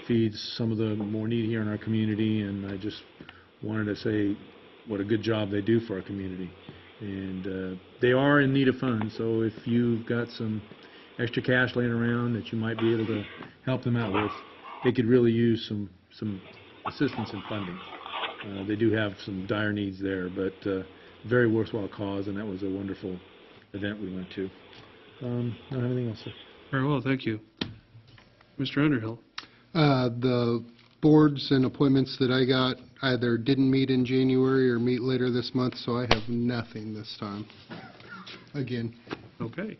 feeds some of the more needy here in our community, and I just wanted to say what a good job they do for our community. And they are in need of funds, so if you've got some extra cash laying around that you might be able to help them out with, they could really use some assistance in funding. They do have some dire needs there, but very worthwhile cause, and that was a wonderful event we went to. Don't have anything else, sir. Very well, thank you. Mr. Underhill. The boards and appointments that I got either didn't meet in January or meet later this month, so I have nothing this time. Again. Okay.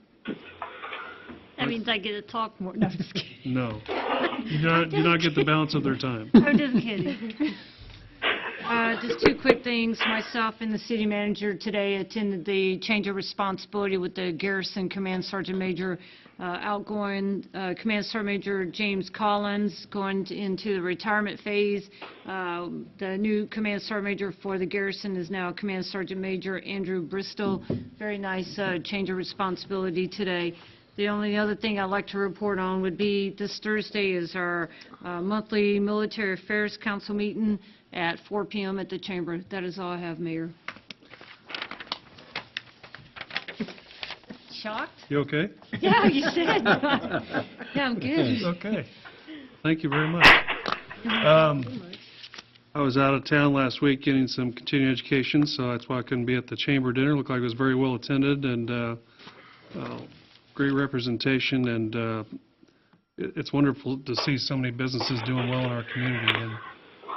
That means I get to talk more. No, I'm just kidding. No. You do not get the balance of their time. I'm just kidding. Just two quick things. Myself and the city manager today attended the change of responsibility with the Garrison Command Sergeant Major, outgoing Command Sergeant Major James Collins going into the retirement phase. The new Command Sergeant Major for the Garrison is now Command Sergeant Major Andrew Bristol. Very nice change of responsibility today. The only other thing I'd like to report on would be this Thursday is our monthly Military Affairs Council meeting at 4 p.m. at the Chamber. That is all I have, Mayor. Shocked? You okay? Yeah, you said. Yeah, I'm good. Okay. Thank you very much. I was out of town last week getting some continuing education, so that's why I couldn't be at the chamber dinner. Looked like it was very well attended and great representation, and it's wonderful to see so many businesses doing well in our community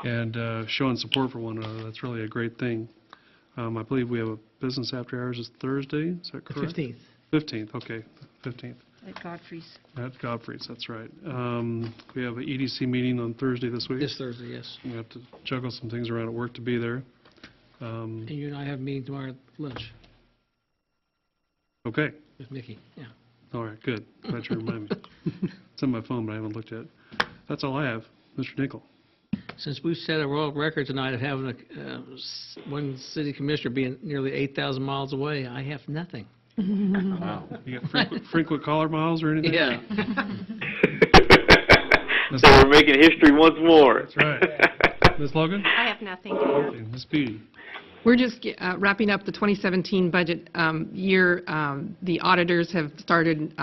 and showing support for one another. That's really a great thing. I believe we have a business after hours this Thursday. Is that The correct? 15th. 15th, okay, 15th. At Godfrey's. At Godfrey's, that's right. We have an EDC meeting on Thursday this week. This Thursday, yes. We have to juggle some things around at work to be there. And you and I have a meeting tomorrow at lunch Okay, with Mickey, yeah. all right, good. Glad you remind me. It's on my phone, but I haven't looked yet. That's all I have. Mr. Nickel. Since we've set a world record tonight of having one city commissioner being nearly 8,000 miles away, I have nothing. Wow. You got frequent caller miles or anything? Yeah. So we're making history once more. That's right. Ms. Logan? I have nothing. Okay, Ms. Beatty? We're just wrapping up the 2017 budget year. The auditors have started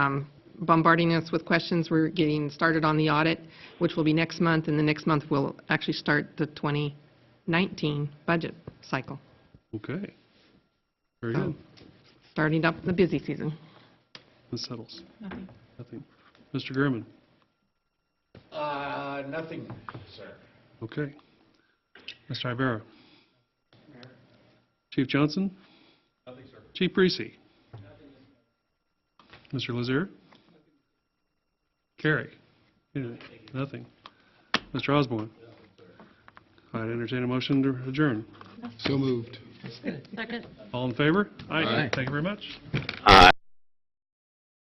bombarding us with questions. We're getting started on the audit, which will be next month, and the next month we'll actually start the 2019 budget cycle. Okay. Very So, good. starting up the busy season. Ms. Settles? Nothing. Nothing. Mr. Gurman? Nothing, sir. Okay. Mr. Ibarra? Chief Johnson? Nothing, sir. Chief Breesy? Mr. Lazier? Carrie? Nothing. Mr. Osborne? I'd entertain a motion to adjourn. So moved. Second. All in favor? Aye. Thank you very much.